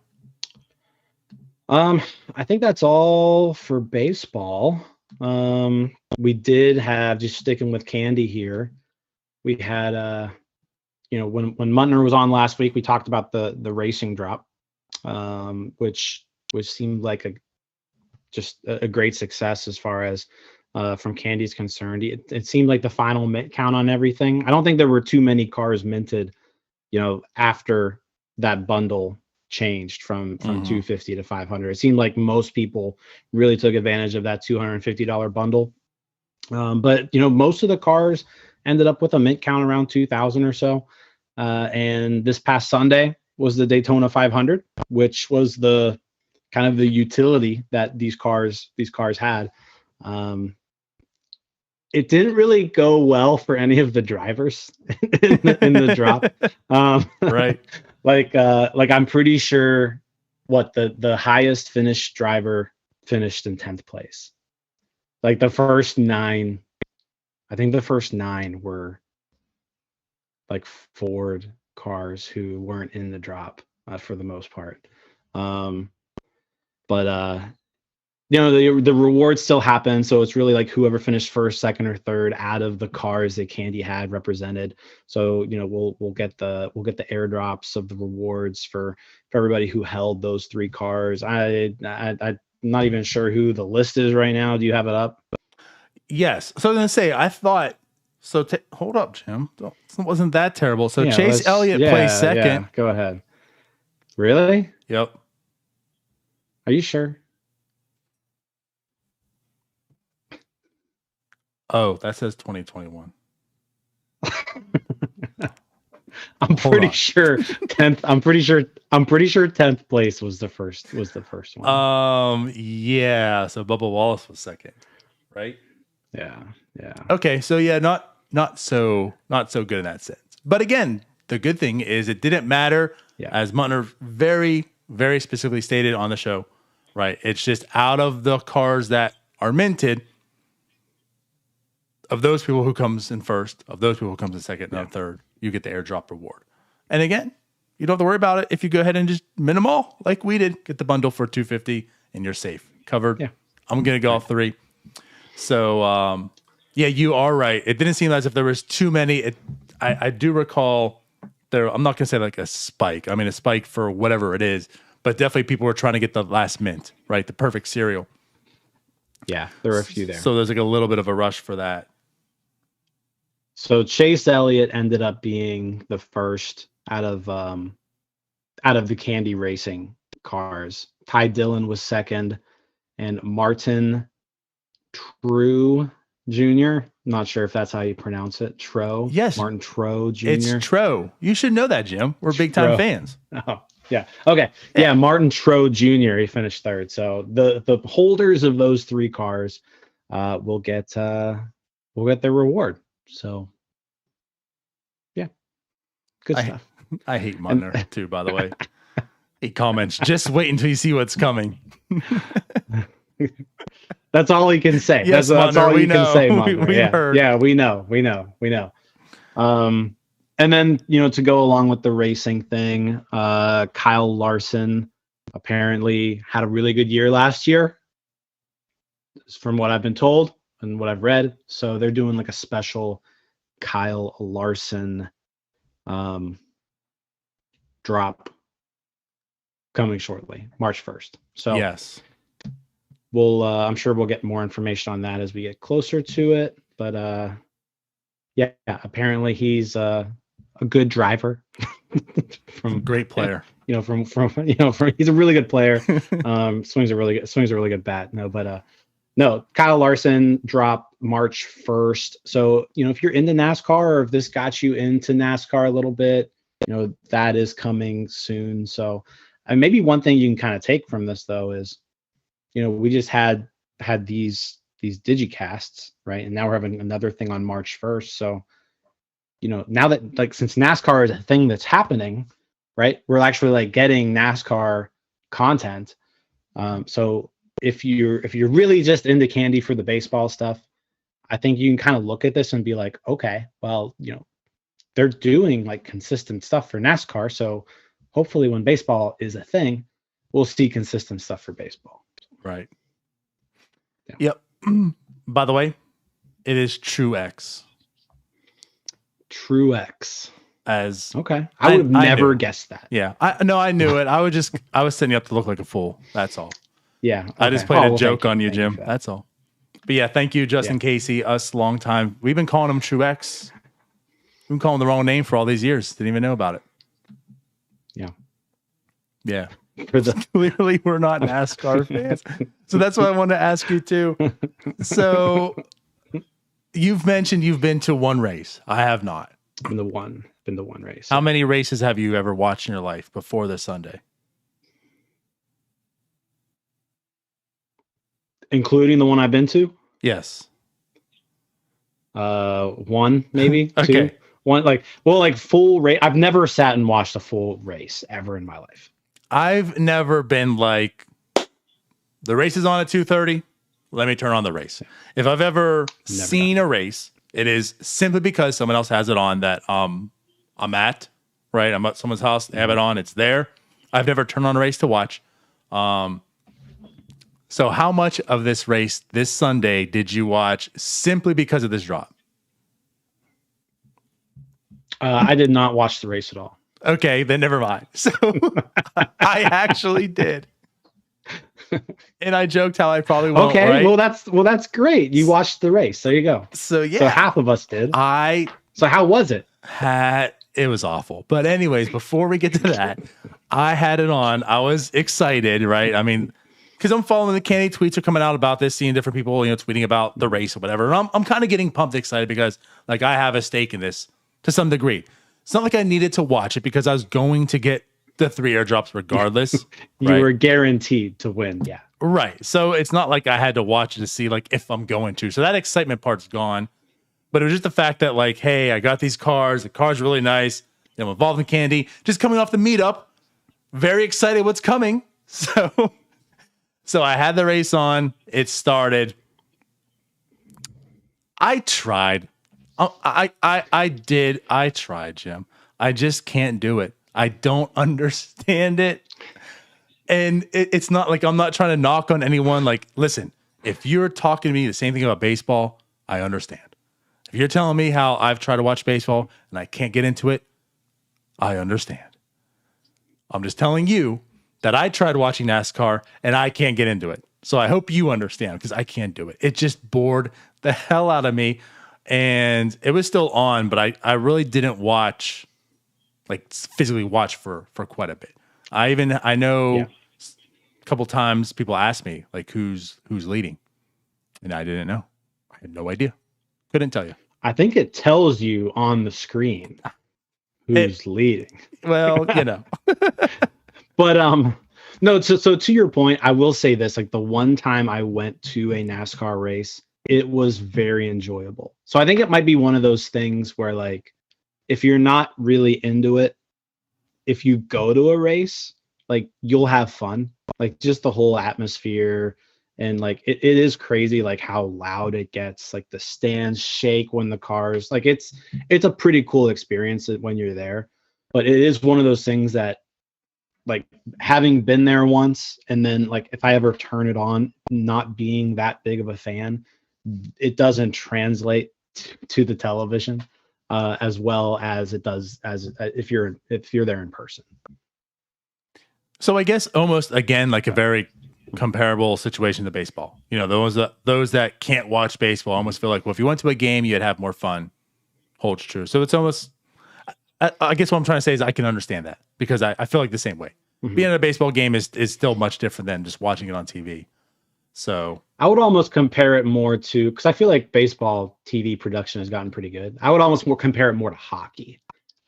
I think that's all for baseball. We did have, just sticking with candy here, we had when Muntner was on last week, we talked about the racing drop, which seemed like a great success as far as from Candy's concerned. It seemed like the final mint count on everything. I don't think there were too many cars minted, after that bundle changed from 250 to 500. It seemed like most people really took advantage of that $250 bundle. But most of the cars ended up with a mint count around 2,000 or so. And this past Sunday was the Daytona 500, which was the kind of the utility that these cars had. It didn't really go well for any of the drivers in the drop. Right. Like I'm pretty sure the highest finished driver finished in 10th place. Like the first 9, I think the first 9 were like Ford cars who weren't in the drop for the most part. The rewards still happen, so it's really like whoever finished first, second, or third out of the cars that Candy had represented. So we'll get the airdrops of the rewards for everybody who held those 3 cars. I'm not even sure who the list is right now. Do you have it up? Yes. So I was gonna say, I thought so. Hold up, Jim. It wasn't that terrible. So yeah, Chase Elliott placed second. Yeah, go ahead. Really? Yep. Are you sure? Oh, that says 2021. I'm pretty sure 10th. I'm pretty sure 10th place was the first one. Yeah. So Bubba Wallace was second, right? Yeah. Okay. So yeah, not so good in that sense. But again, the good thing is it didn't matter, as Muntner very, very specifically stated on the show, right? It's just out of the cars that are minted, of those people who comes in first, of those people who comes in second and third, you get the airdrop reward. And again, you don't have to worry about it if you go ahead and just mint them all like we did. Get the bundle for $250 and you're safe. Covered. Yeah. I'm going to go all 3. So, you are right. It didn't seem as if there was too many. I do recall there, I'm not going to say like a spike. I mean, a spike for whatever it is, but definitely people were trying to get the last mint, right? The perfect cereal. Yeah, there were a few there. So there's like a little bit of a rush for that. So Chase Elliott ended up being the first out of the Candy Racing cars. Ty Dillon was second, and Martin True Jr. I'm not sure if that's how you pronounce it. Tro. Yes. Martin Tro Jr. It's Tro. You should know that, Jim. We're big time fans. Oh, yeah. Okay. Yeah, Martin Tro Jr. He finished third. So the holders of those 3 cars will get their reward. So yeah. Good stuff. I hate Muntner too, by the way. He comments, just wait until you see what's coming. That's all he can say. Yes, that's all you can say, Munder. We heard. Yeah, we know. And then, to go along with the racing thing, Kyle Larson apparently had a really good year last year, from what I've been told and what I've read. So they're doing like a special Kyle Larson drop coming shortly, March 1st. So yes, I'm sure we'll get more information on that as we get closer to it. But yeah, apparently he's a good driver. from great player. From he's a really good player. Swings a really good bat. No, Kyle Larson dropped March 1st. So, if you're into NASCAR, or if this got you into NASCAR a little bit, that is coming soon. So, and maybe one thing you can kind of take from this though is, we just had these digicasts, right? And now we're having another thing on March 1st. So, now that, like, since NASCAR is a thing that's happening, right, we're actually like getting NASCAR content. So if you're really just into candy for the baseball stuff, I think you can kind of look at this and be like, okay, well, they're doing like consistent stuff for NASCAR. So hopefully when baseball is a thing, we'll see consistent stuff for baseball. Right. Yeah. Yep. By the way, it is Truex. Truex. As okay, I would have never guessed that. Yeah, I knew it. I was setting you up to look like a fool. That's all. Yeah, okay. I just played a joke on you, Jim. That's all. But yeah, thank you, Justin Casey. Us long time. We've been calling him Truex. We've been calling him the wrong name for all these years. Didn't even know about it. Yeah. Yeah. Clearly, we're not NASCAR fans. So that's what I wanted to ask you too. So you've mentioned you've been to one race. I have not. Been the one race. How many races have you ever watched in your life before this Sunday? Including the one I've been to? Yes. One, maybe. Okay. 2. One, full race. I've never sat and watched a full race ever in my life. I've never been like, the race is on at 2:30. Let me turn on the race. If I've ever seen a race, it is simply because someone else has it on that I'm at, right? I'm at someone's house, they have it on, it's there. I've never turned on a race to watch. So how much of this race this Sunday did you watch simply because of this drop? I did not watch the race at all. Okay, then never mind. So I actually did. And I joked how I probably won't. Okay, right? well that's great. You watched the race. There you go. So yeah. So half of us did. So how was it? It was awful. But anyways, before we get to that, I had it on. I was excited, right? I mean, because I'm following the candy tweets are coming out about this, seeing different people, tweeting about the race or whatever. And I'm kind of getting pumped excited because like I have a stake in this to some degree. It's not like I needed to watch it because I was going to get the 3 airdrops regardless. You were guaranteed to win. Yeah. Right. So it's not like I had to watch it to see like if I'm going to. So that excitement part's gone. But it was just the fact that like, hey, I got these cars. The car's really nice. I'm involved in candy. Just coming off the meetup. Very excited what's coming. So I had the race on. It started. I tried. I did. I tried, Jim. I just can't do it. I don't understand it. And it's not like I'm not trying to knock on anyone. Like, listen, if you're talking to me the same thing about baseball, I understand. If you're telling me how I've tried to watch baseball and I can't get into it, I understand. I'm just telling you that I tried watching NASCAR and I can't get into it. So I hope you understand because I can't do it. It just bored the hell out of me. And it was still on, but I really didn't watch, like physically watch for quite a bit. I know a couple times people asked me like who's leading, and I didn't know. I had no idea. Couldn't tell you. I think it tells you on the screen who's leading. Well, But no. So to your point, I will say this: like the one time I went to a NASCAR race, it was very enjoyable. So I think it might be one of those things where like if you're not really into it, if you go to a race, like you'll have fun. Like just the whole atmosphere, and like it is crazy like how loud it gets. Like the stands shake when the cars, like it's a pretty cool experience when you're there. But it is one of those things that, like, having been there once, and then like if I ever turn it on, not being that big of a fan, it doesn't translate to the television as well as it does as if you're there in person. So I guess almost again like a very comparable situation to baseball. You know, those that can't watch baseball almost feel like, well, if you went to a game, you'd have more fun. Holds true. So it's almost, I guess what I'm trying to say is I can understand that, because I feel like the same way. Mm-hmm. Being at a baseball game is still much different than just watching it on TV. So I would almost compare it more to, because I feel like baseball TV production has gotten pretty good. I would almost compare it more to hockey.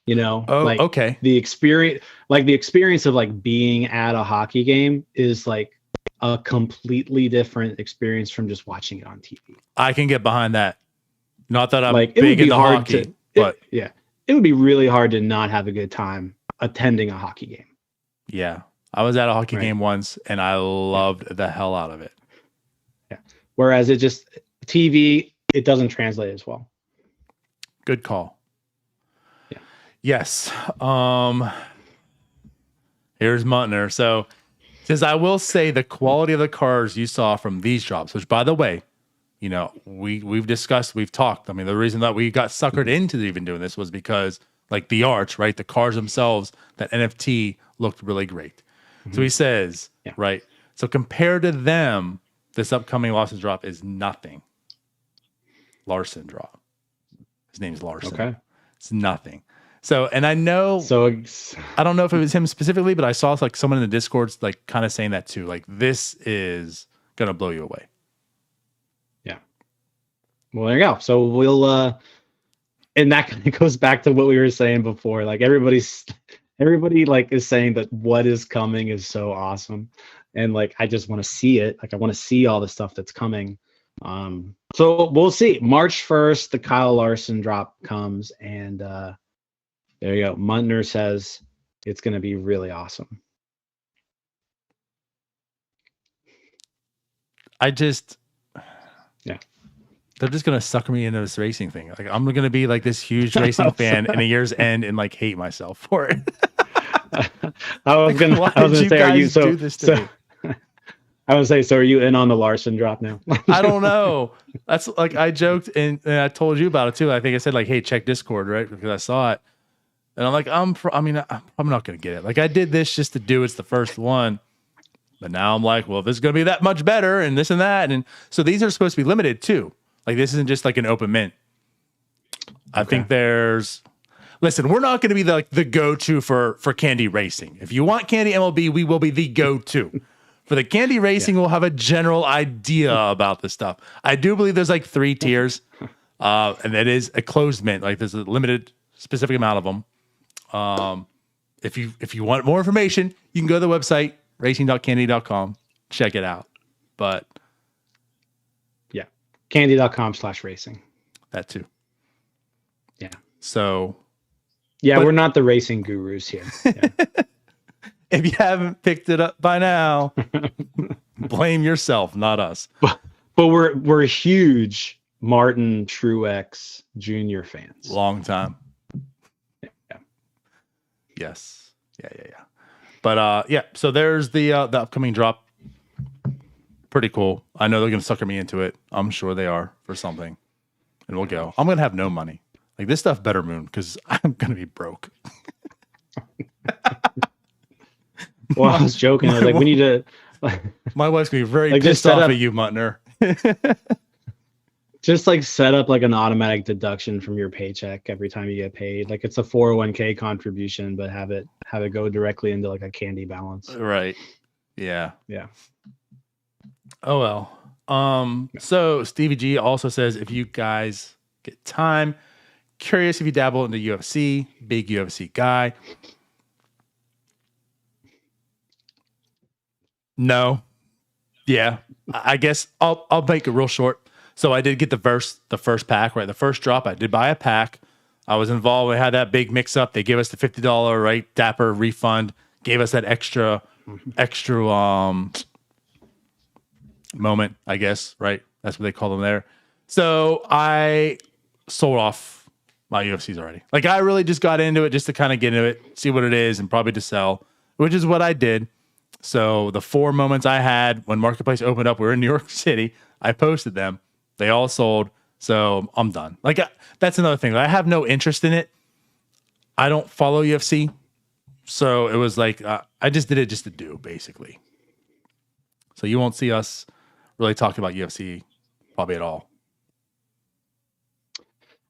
You know, like okay. The experience of like being at a hockey game is like a completely different experience from just watching it on TV. I can get behind that. Not that I'm like, big into hockey, but it would be really hard to not have a good time attending a hockey game. Yeah, I was at a hockey game once, and I loved the hell out of it. Yeah. Whereas it just TV, it doesn't translate as well. Good call. Yeah. Yes. Here's Muntner. So, says, I will say the quality of the cars you saw from these drops, which, by the way, you know, we've discussed, we've talked. I mean, the reason that we got suckered into even doing this was because, like, the arch, right? The cars themselves, that NFT looked really great. Mm-hmm. So he says, right? So compared to them, this upcoming Larson drop is nothing. Larson drop. His name's Larson. Okay. It's nothing. So, and I know, I don't know if it was him specifically, but I saw like someone in the Discords like kind of saying that too. Like, this is going to blow you away. Yeah. Well, there you go. So we'll, and that kind of goes back to what we were saying before. Like everybody like is saying that what is coming is so awesome. And like, I just want to see it. Like I want to see all the stuff that's coming. So we'll see. March 1st, the Kyle Larson drop comes, and there you go. Muntner says it's going to be really awesome. They're just going to sucker me into this racing thing. Like, I'm going to be like this huge racing fan in a year's end and like hate myself for it. I was going to say, are you so I would say, so are you in on the Larson drop now? I don't know. That's like, I joked and I told you about it too. I think I said like, hey, check Discord, right? Because I saw it. And I'm like, I'm not going to get it. Like, I did this just to do it's the first one. But now I'm like, well, if this is going to be that much better and this and that. And so these are supposed to be limited too. Like, this isn't just like an open mint. I think listen, we're not going to be the go-to for Candy Racing. If you want Candy MLB, we will be the go-to. For the Candy Racing, we'll have a general idea about this stuff. I do believe there's like 3 tiers, and that is a closed mint. Like, there's a limited, specific amount of them. If you want more information, you can go to the website, racing.candy.com. Check it out. But yeah, candy.com/racing. That too. Yeah. So. Yeah, we're not the racing gurus here. Yeah. If you haven't picked it up by now, blame yourself, not us. But we're huge Martin Truex Jr. fans. Long time. Yeah. Yes. Yeah. But so there's the upcoming drop. Pretty cool. I know they're gonna sucker me into it. I'm sure they are for something. And we'll go. I'm gonna have no money. Like, this stuff better moon, because I'm gonna be broke. Well, I was joking. I was like, we need to. My wife's gonna be very pissed off at you, Muntner. Just like set up like an automatic deduction from your paycheck every time you get paid. Like, it's a 401k contribution, but have it go directly into like a candy balance. Right. Yeah. Yeah. Oh well. So Stevie G also says, if you guys get time, curious if you dabble into UFC, big UFC guy. No. Yeah. I guess I'll make it real short. So I did get the first pack, right? The first drop, I did buy a pack. I was involved. We had that big mix up. They gave us the $50, right, Dapper refund. gave us that extra moment, I guess, right? That's what they call them there. So I sold off my UFCs already. Like, I really just got into it just to kind of get into it, see what it is, and probably to sell, which is what I did. So the 4 moments I had when Marketplace opened up, we were in New York City. I posted them. They all sold. So I'm done. Like, that's another thing. I have no interest in it. I don't follow UFC. So it was like, I just did it just to do, basically. So you won't see us really talking about UFC probably at all.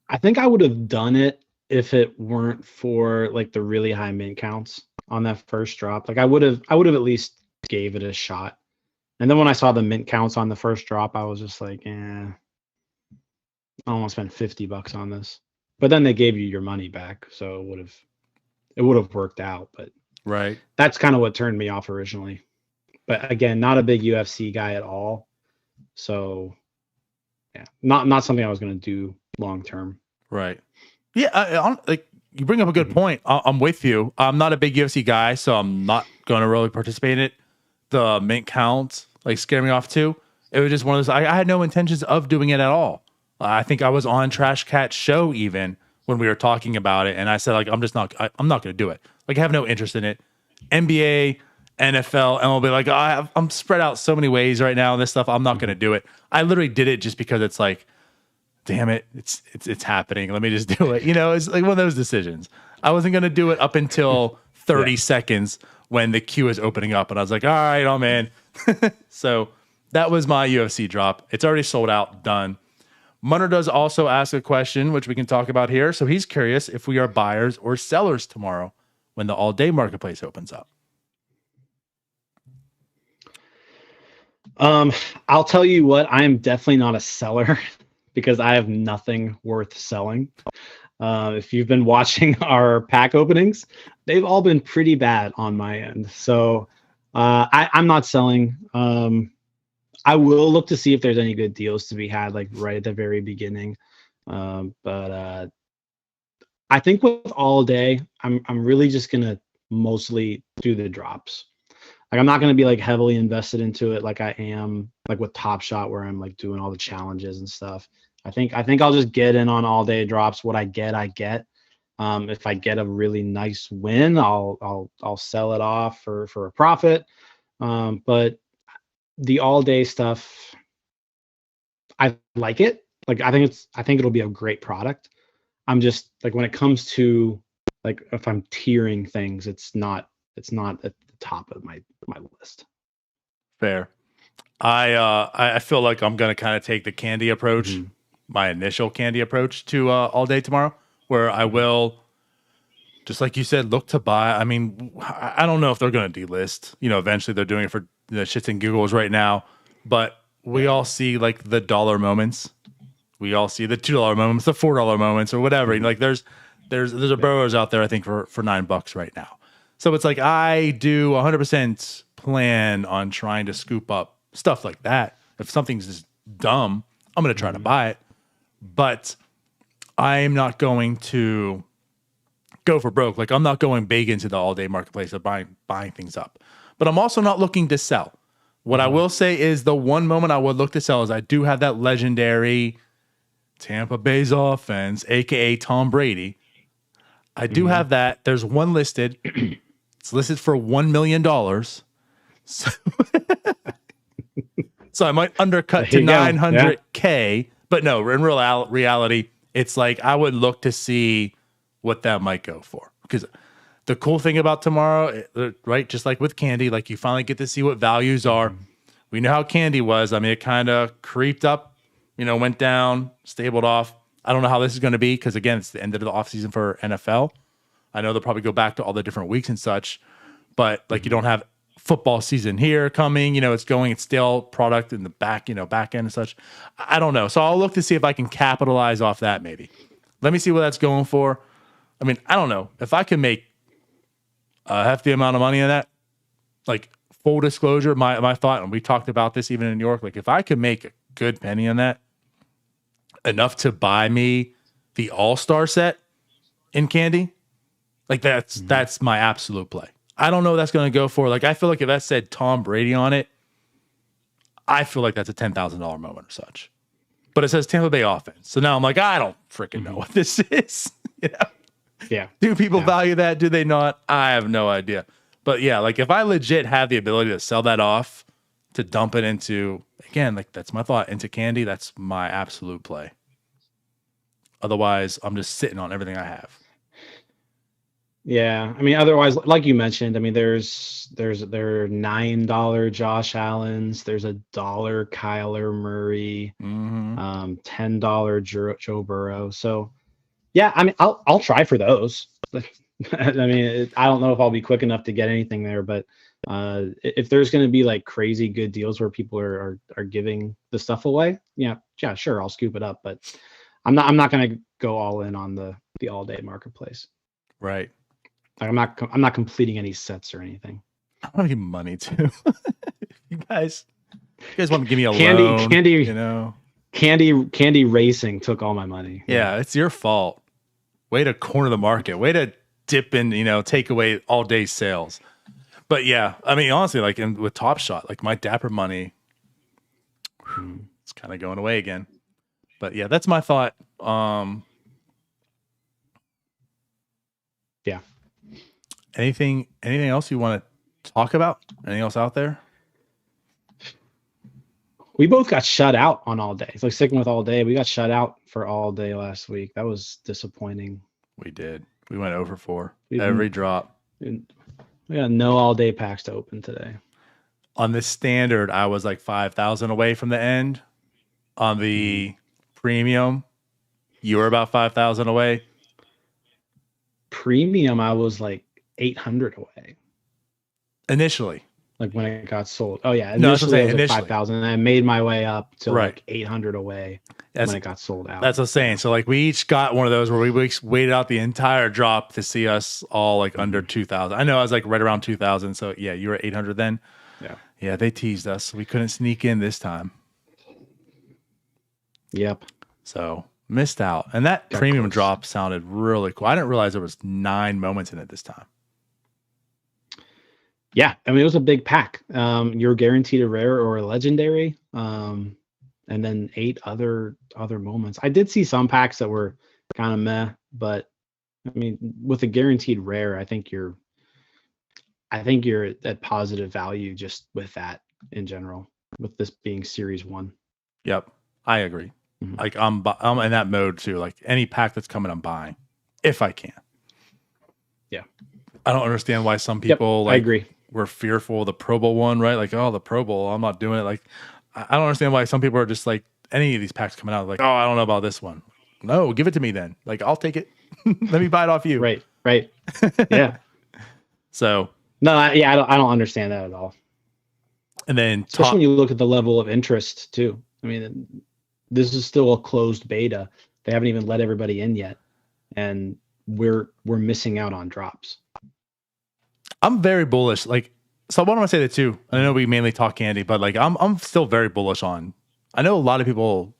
I think I would have done it if it weren't for like the really high mint counts on that first drop. Like I would have at least gave it a shot. And then when I saw the mint counts on the first drop, I was just like, I don't want to spend $50 on this. But then they gave you your money back, so it would have worked out. But right, that's kind of what turned me off originally. But again, not a big UFC guy at all. So yeah, not something I was going to do long term. Right. Yeah, like you bring up a good point. I'm with you. I'm not a big UFC guy, so I'm not going to really participate in it. The mint counts like scare me off too. It was just one of those. I had no intentions of doing it at all. I think I was on Trash Cat's show even when we were talking about it, and I said like I'm not going to do it. Like I have no interest in it. NBA, NFL, MLB, like I'm spread out so many ways right now. And this stuff, I'm not going to do it. I literally did it just because it's like, damn it, it's happening. Let me just do it. You know, it's like one of those decisions. I wasn't going to do it up until 30 seconds when the queue is opening up, and I was like, all right, I'm in. So that was my UFC drop. It's already sold out, done. Munner does also ask a question, which we can talk about here. So he's curious if we are buyers or sellers tomorrow when the all-day marketplace opens up. I'll tell you what, I am definitely not a seller because I have nothing worth selling. If you've been watching our pack openings, they've all been pretty bad on my end. So I'm not selling. I will look to see if there's any good deals to be had, like right at the very beginning. But I think with all day, I'm really just gonna mostly do the drops. Like I'm not gonna be like heavily invested into it like I am like with Top Shot where I'm like doing all the challenges and stuff. I think I'll just get in on all day drops. What I get, I get. If I get a really nice win, I'll sell it off for a profit. But the all day stuff, I like it. Like I think it'll be a great product. I'm just like when it comes to like if I'm tiering things, it's not at the top of my list. Fair. I feel like I'm gonna kind of take the candy approach, my initial candy approach to all day tomorrow, where I will, just like you said, look to buy. I mean, I don't know if they're gonna delist. You know, eventually they're doing it for the shits and giggles right now, but we all see like the dollar moments. We all see the $2 moments, the $4 moments, or whatever. And like there's a burrows out there, I think for $9 right now. So it's like I do 100% plan on trying to scoop up stuff like that. If something's just dumb, I'm going to try to buy it. But I'm not going to go for broke. Like I'm not going big into the all-day marketplace of buying things up. But I'm also not looking to sell. What I will say is the one moment I would look to sell is I do have that legendary Tampa Bay's offense, a.k.a. Tom Brady. I do have that. There's one listed. It's listed for $1 million. So I might undercut to 900K. But no, in reality, it's like I would look to see what that might go for. Because the cool thing about tomorrow, right, just like with candy, like you finally get to see what values are. We know how candy was. I mean, it kind of creeped up, went down, stabled off. I don't know how this is going to be because, again, it's the end of the offseason for NFL. I know they'll probably go back to all the different weeks and such, but like you don't have football season here coming. It's still product in the back end and such. I don't know. So I'll look to see if I can capitalize off that maybe. Let me see what that's going for. I mean, I don't know. If I can make a hefty amount of money on that, like full disclosure, my thought, and we talked about this even in New York, like if I could make a good penny on that, enough to buy me the All-Star set in candy, like that's my absolute play. I don't know what that's going to go for. Like, I feel like if that said Tom Brady on it, I feel like that's a $10,000 moment or such. But it says Tampa Bay offense. So now I'm like, I don't freaking know what this is. You know? Yeah. Do people value that? Do they not? I have no idea. But yeah, like if I legit have the ability to sell that off, to dump it into, again, like that's my thought, into candy, that's my absolute play. Otherwise, I'm just sitting on everything I have. Yeah, I mean, otherwise, like you mentioned, I mean, there are $9 Josh Allen's, there's $1 Kyler Murray, $10 Joe Burrow. So, yeah, I mean, I'll try for those. I mean, I don't know if I'll be quick enough to get anything there, but if there's going to be like crazy good deals where people are giving the stuff away, yeah, sure, I'll scoop it up, but I'm not going to go all in on the all day marketplace. Right. Like I'm not completing any sets or anything. I want to give money too. You guys want to give me a loan? Candy, you know, candy racing took all my money. Yeah, it's your fault. Way to corner the market. Way to dip in, take away all day sales. But yeah, I mean, honestly, like with Top Shot, like my Dapper money, it's kind of going away again. But yeah, that's my thought. Yeah. Anything else you want to talk about? Anything else out there? We both got shut out on all day. It's like sticking with all day. We got shut out for all day last week. That was disappointing. We did. We went over 4 every drop. We got no all day packs to open today. On the standard, I was like 5,000 away from the end. On the premium, you were about 5,000 away. Premium, I was like 800 away initially, like when it got sold. Oh yeah, initially I was at 5,000, and I made my way up to like 800 away when it got sold out. That's what I'm saying. So like we each got one of those where we waited out the entire drop to see us all like under 2,000. I know I was like right around 2,000. So yeah, you were 800 then. Yeah, they teased us. We couldn't sneak in this time. Yep. So missed out, and that premium drop sounded really cool. I didn't realize there was 9 moments in it this time. Yeah, I mean, it was a big pack. You're guaranteed a rare or a legendary, and then 8 other moments. I did see some packs that were kind of meh, but I mean, with a guaranteed rare, I think you're at positive value just with that in general, with this being Series 1. Yep, I agree. Mm-hmm. Like I'm in that mode too. Like any pack that's coming, I'm buying if I can. Yeah, I don't understand why some people I agree. We're fearful of the Pro Bowl one, right? Like, oh, the Pro Bowl, I'm not doing it. Like, I don't understand why some people are just like, any of these packs coming out, like, oh, I don't know about this one. No, give it to me then. Like, I'll take it. Let me buy it off you. Right. Yeah. So. No, I don't understand that at all. And then, especially when you look at the level of interest too. I mean, this is still a closed beta. They haven't even let everybody in yet, and we're missing out on drops. I'm very bullish. Like, so what I want to say that too. I know we mainly talk candy, but like I'm still very bullish on. I know a lot of people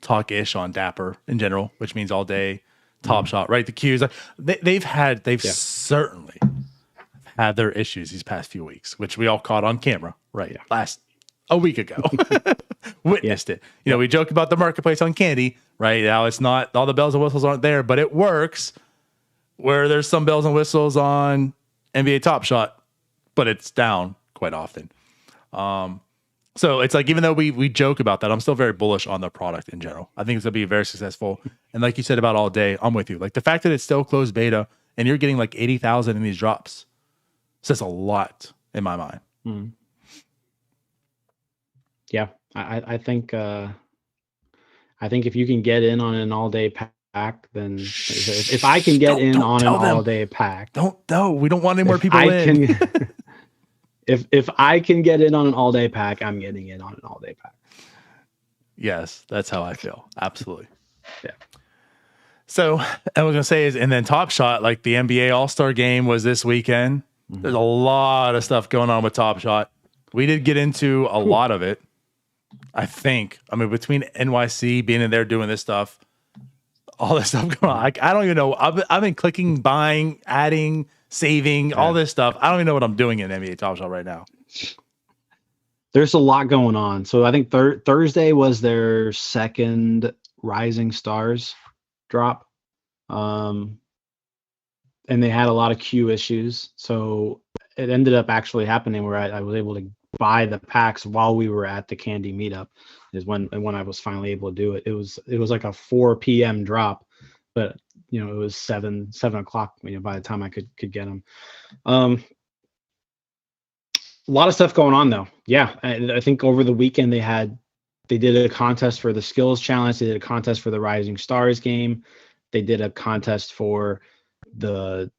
talk ish on Dapper in general, which means all day, Top Shot, right? The Qs. Like, they've certainly had their issues these past few weeks, which we all caught on camera, right? A week ago, witnessed it. You know, we joke about the marketplace on candy, right? Now it's not all the bells and whistles aren't there, but it works. Where there's some bells and whistles on NBA Top Shot, but it's down quite often. So it's like, even though we joke about that, I'm still very bullish on the product in general. I think it's going to be very successful. And like you said about all day, I'm with you. Like the fact that it's still closed beta and you're getting like 80,000 in these drops says a lot in my mind. Mm. Yeah, I think if you can get in on an all day pack, then if I can get in on an all day pack, we don't want any more people in. If I can get in on an all day pack, I'm getting in on an all day pack. Yes, that's how I feel. Absolutely. Yeah. So I was gonna say and then Top Shot, like the NBA All-Star game was this weekend. Mm-hmm. There's a lot of stuff going on with Top Shot. We did get into a lot of it. I think. I mean, between NYC being in there doing this stuff, all this stuff going on. I don't even know. I've been clicking, buying, adding, saving, all this stuff. I don't even know what I'm doing in NBA Top Shot right now. There's a lot going on. So I think Thursday was their second Rising Stars drop. And they had a lot of queue issues. So it ended up actually happening where I was able to buy the packs while we were at the Candy meetup is when I was finally able to do it. It was like a 4 p.m. drop, but it was 7 o'clock, by the time I could get them. A lot of stuff going on though. Yeah. I think over the weekend they did a contest for the skills challenge. They did a contest for the Rising Stars game. They did a contest for the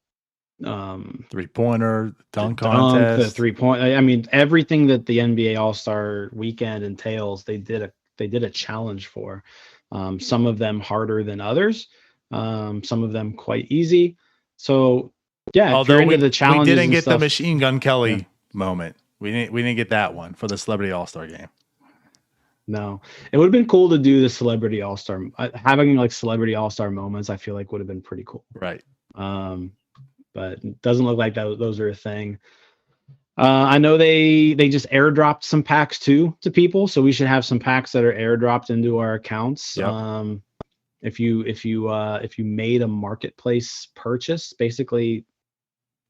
3-pointer, dunk contest, the 3-point. I mean, everything that the NBA All-Star weekend entails, they did a challenge for. Some of them harder than others. Some of them quite easy. So yeah, although if you're into the challenges, we didn't get the Machine Gun Kelly moment. We didn't get that one for the Celebrity All-Star game. No, it would have been cool to do the Celebrity All-Star. Having like Celebrity All-Star moments, I feel like would have been pretty cool. Right. But it doesn't look like those are a thing. I know they just airdropped some packs too to people, so we should have some packs that are airdropped into our accounts. Yep. If you made a marketplace purchase, basically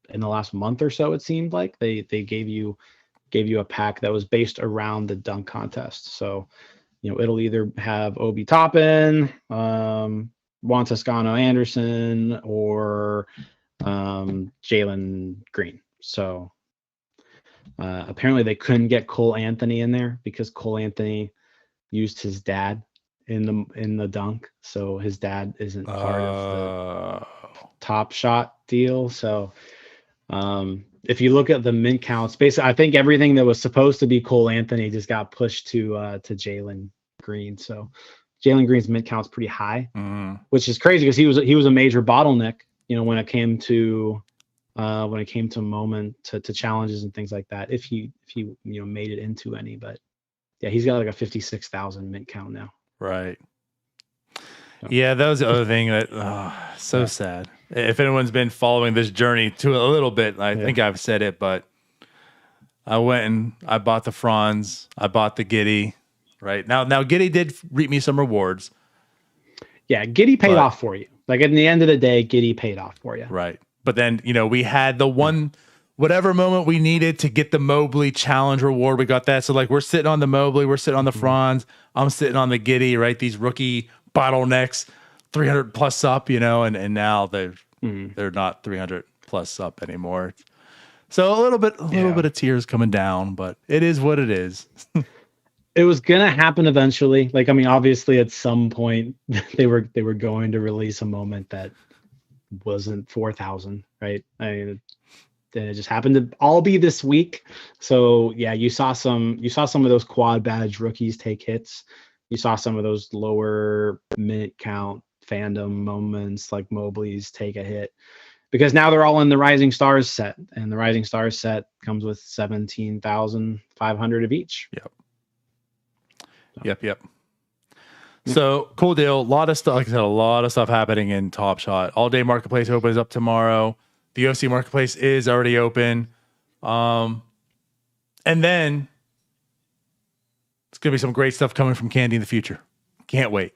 in the last month or so, it seemed like they gave you a pack that was based around the dunk contest. So it'll either have Obi Toppin, Juan Toscano Anderson, or Jalen Green. So apparently they couldn't get Cole Anthony in there because Cole Anthony used his dad in the dunk, so his dad isn't part of the Top Shot deal. So if you look at the mint counts, basically I think everything that was supposed to be Cole Anthony just got pushed to Jalen Green. So Jalen Green's mint count's pretty high, which is crazy because he was a major bottleneck, when it came to moment to challenges and things like that. If he made it into any, but yeah, he's got like a 56,000 mint count now. Right. So. Yeah, that was the other thing that so sad. If anyone's been following this journey to a little bit, I think I've said it, but I went and I bought the Franz, I bought the Giddy. Right now, Giddy did reap me some rewards. Yeah, Giddy paid off for you. Like at the end of the day, Giddy paid off for you. Right. But then, we had the one, whatever moment we needed to get the Mobley challenge reward. We got that. So like we're sitting on the Mobley, we're sitting on the Franz, I'm sitting on the Giddy, right? These rookie bottlenecks, 300 plus up, and now they're not 300 plus up anymore. So a little bit of tears coming down, but it is what it is. It was gonna happen eventually. Like, I mean, obviously at some point they were going to release a moment that wasn't 4,000, right? I mean, it just happened to all be this week. So yeah, you saw some of those quad badge rookies take hits. You saw some of those lower mint count fandom moments like Mobley's take a hit because now they're all in the Rising Stars set, and the Rising Stars set comes with 17,500 of each. Yep. So cool deal. A lot of stuff. Like I said, a lot of stuff happening in Top Shot. All Day Marketplace opens up tomorrow. The OC Marketplace is already open. And then it's gonna be some great stuff coming from Candy in the future. Can't wait.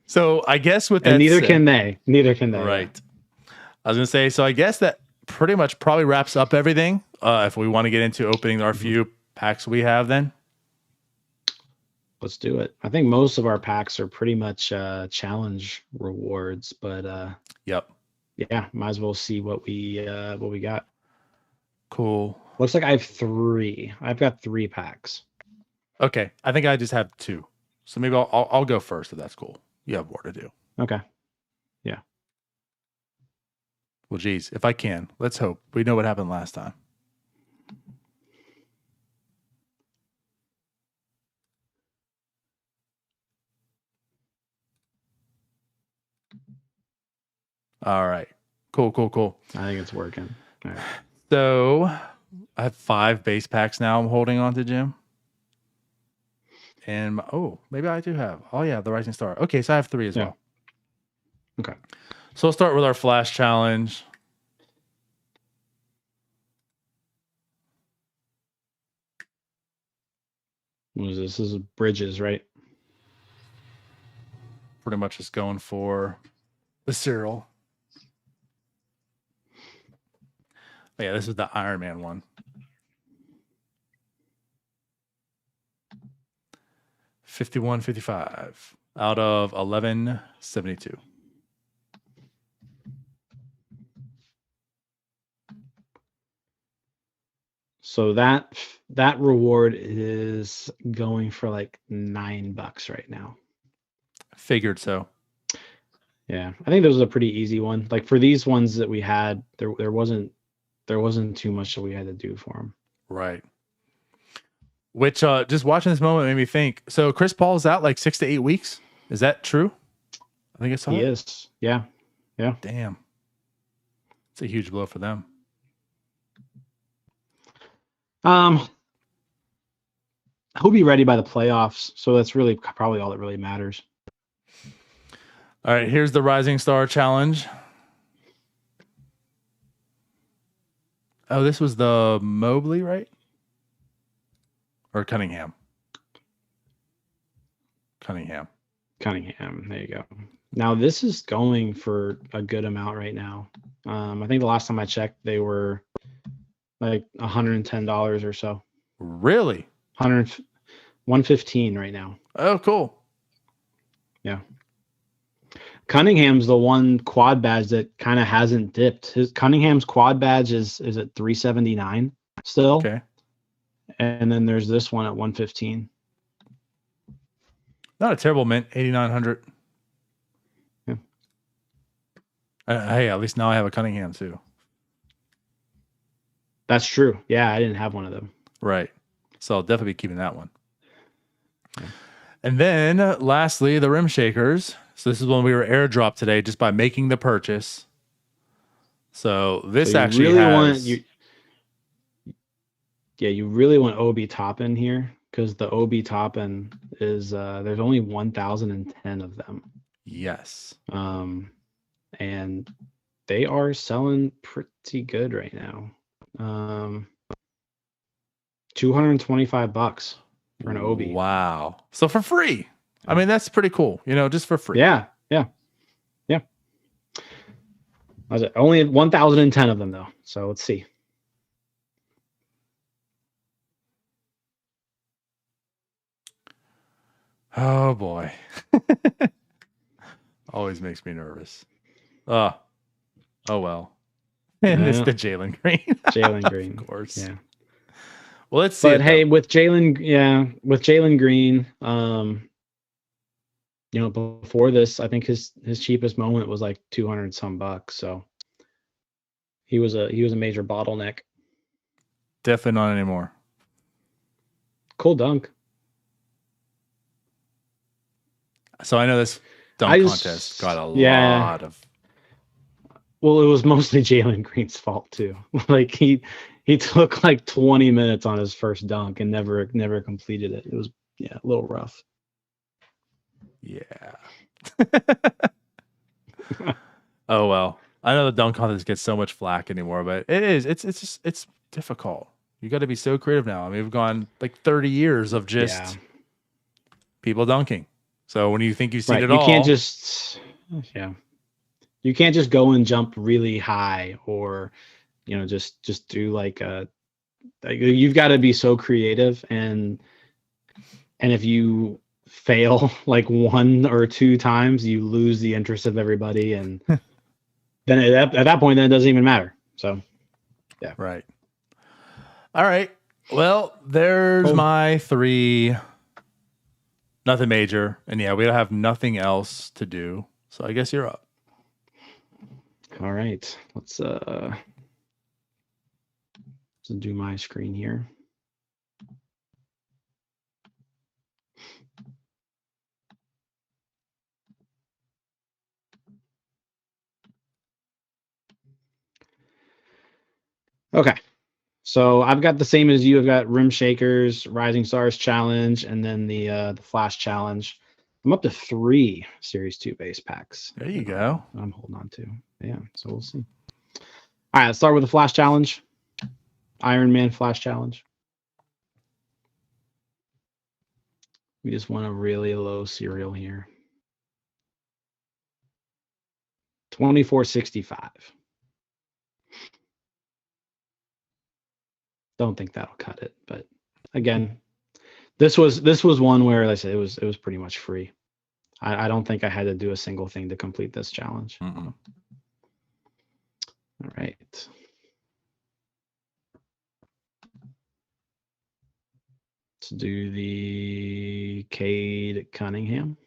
So I guess with that, and neither can they. Right. I was gonna say. So I guess that pretty much probably wraps up everything. If we want to get into opening our few packs we have, then. Let's do it. I think most of our packs are pretty much challenge rewards, but yep. Yeah, might as well see what we got. Cool. Looks like I have 3. I've got 3 packs. Okay, I think I just have 2. So maybe I'll go first if that's cool. You have more to do. Okay. Yeah. Well, geez, if I can, let's hope. We know what happened last time. All right. Cool. I think it's working. All right. So I have 5 base packs now I'm holding on to, Jim. And maybe I do have. Oh yeah, the Rising Star. Okay, so I have 3 as well. Okay. So we'll start with our flash challenge. What is this? This is Bridges, right? Pretty much just going for the cereal. Oh, yeah, this is the Iron Man one. 51.55 out of 11.72. So that reward is going for like $9 right now. Figured so. Yeah, I think this was a pretty easy one. Like for these ones that we had, there wasn't too much that we had to do for them. Right. Which just watching this moment made me think. So Chris Paul's out like 6 to 8 weeks. Is that true? I think it's he is. Yeah. Yeah. Damn. It's a huge blow for them. He'll be ready by the playoffs, so that's really probably all that really matters. All right, here's the Rising Star Challenge. Oh, this was the Mobley, right? Or Cunningham? Cunningham. There you go. Now this is going for a good amount right now. I think the last time I checked, they were like $110 or so. Really? 115 right now. Oh, cool. Yeah. Cunningham's the one quad badge that kind of hasn't dipped. Cunningham's quad badge is at 379 still. Okay. And then there's this one at 115. Not a terrible mint, 8,900. Yeah. Hey, at least now I have a Cunningham too. That's true. Yeah, I didn't have one of them. Right. So I'll definitely be keeping that one. Yeah. And then lastly, the rim shakers. So this is when we were airdropped today just by making the purchase. So this actually really has... you really want OB Toppin here because the OB Toppin is there's only 1,010 of them. Yes. And they are selling pretty good right now. $225 for an OB. Wow. So for free. I mean, that's pretty cool. Just for free. Yeah. Only 1,010 of them though. So let's see. Oh boy. Always makes me nervous. Oh well. And it's the Jalen Green. Jalen Green. Of course. Yeah. Well, let's see. But hey, with Jalen Green, before this, I think his cheapest moment was like 200 some bucks. So he was a major bottleneck. Definitely not anymore. Cool dunk. So I know this dunk contest got a lot of. Well, it was mostly Jalen Green's fault too. Like he took like 20 minutes on his first dunk and never completed it. It was a little rough. Yeah. Oh well. I know the dunk contest gets so much flack anymore, but it's difficult. You got to be so creative now. I mean, we've gone like 30 years of just people dunking. So when you think you've seen it all, you can't just go and jump really high or just do like you've got to be so creative, and if you fail like 1 or 2 times, you lose the interest of everybody, and then at that point, then it doesn't even matter. So yeah. Right. All right. Well, there's my 3. Nothing major. And we have nothing else to do. So I guess you're up. All right. Let's do my screen here. Okay. So I've got the same as you. I've got Rim Shakers, Rising Stars Challenge, and then the Flash Challenge. I'm up to 3 Series 2 base packs. There you go. I'm holding on to. Yeah, so we'll see. All right, let's start with the Flash Challenge. Iron Man Flash Challenge. We just want a really low serial here. 2465. Don't think that'll cut it, but again, this was one where, like I said, it was pretty much free. I don't think I had to do a single thing to complete this challenge. Mm-mm. All right. Let's do the Cade Cunningham.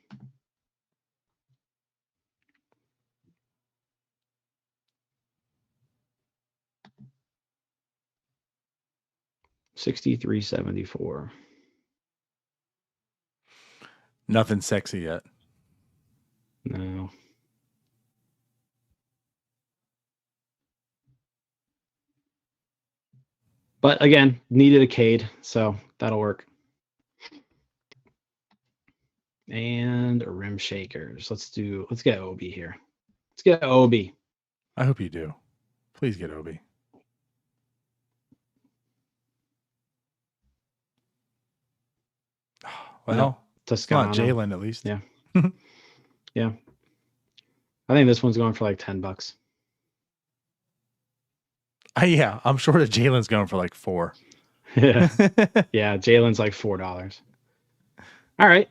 $63.74. Nothing sexy yet. No. But again, needed a Cade, so that'll work. And Rim Shakers. Let's get Obi here. Let's get Obi. I hope you do. Please get Obi. Well, No, Toscano. not Jalen at least. Yeah. Yeah. I think this one's going for like $10. Yeah, I'm sure that Jalen's going for like 4. Yeah. Yeah, Jalen's like $4. All right.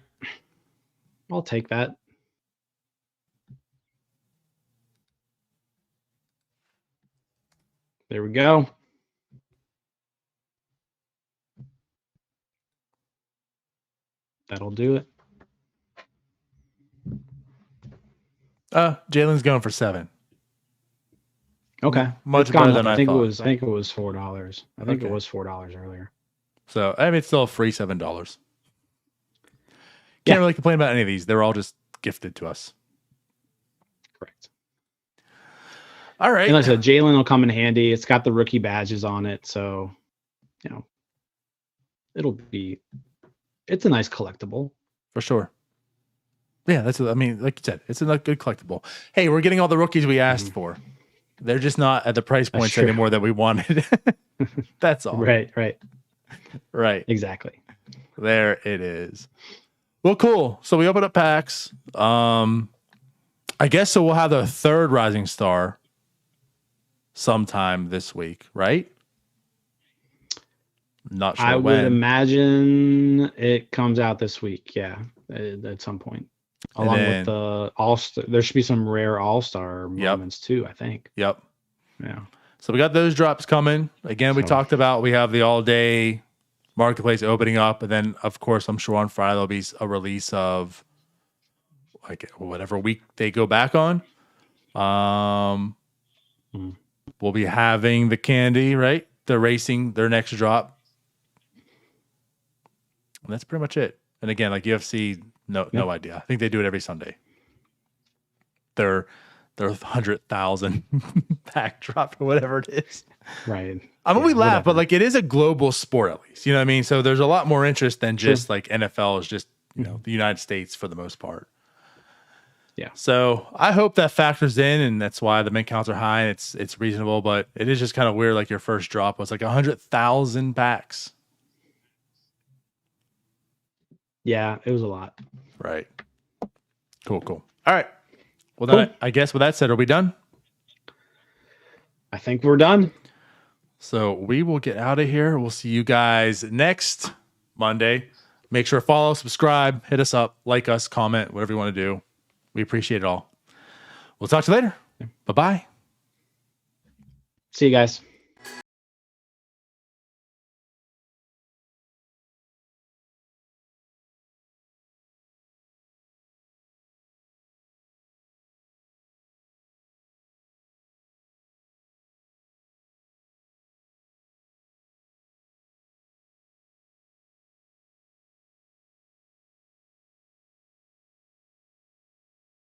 I'll take that. There we go. That'll do it. Jalen's going for 7. Okay. Much It's gone better than up. I thought. I think it was $4. I think Okay. it was $4 earlier. So I mean, it's still a free $7. Can't Yeah. really complain about any of these. They're all just gifted to us. Correct. All right. And like I said, Jalen will come in handy. It's got the rookie badges on it, so it's a nice collectible. For sure. Yeah, like you said, it's a good collectible. Hey, we're getting all the rookies we asked for. They're just not at the price points anymore that we wanted. That's all. Right. Right. Exactly. There it is. Well, cool. So we opened up packs. I guess so we'll have the 3rd Rising Star sometime this week, right? Not sure I when. would imagine it comes out this week. Yeah, at some point. Along with the All-Star. There should be some rare All-Star moments too, I think. Yep. Yeah. So we got those drops coming. Again, we talked about we have the all-day marketplace opening up, and then of course I'm sure on Friday there'll be a release of like whatever week they go back on. We'll be having the candy, right? They're racing their next drop. And that's pretty much it. And again, like UFC, no idea. I think they do it every Sunday. Their 100,000 pack drop or whatever it is. Right. I mean, we laugh, but like it is a global sport at least. You know what I mean? So there's a lot more interest than just like NFL is just, the United States for the most part. Yeah. So I hope that factors in, and that's why the mint counts are high and it's reasonable, but it is just kind of weird. Like your first drop was like 100,000 packs. Yeah, it was a lot. Right. Cool. All right. Well, then I guess with that said, are we done? I think we're done. So we will get out of here. We'll see you guys next Monday. Make sure to follow, subscribe, hit us up, like us, comment, whatever you want to do. We appreciate it all. We'll talk to you later. Bye-bye. See you guys.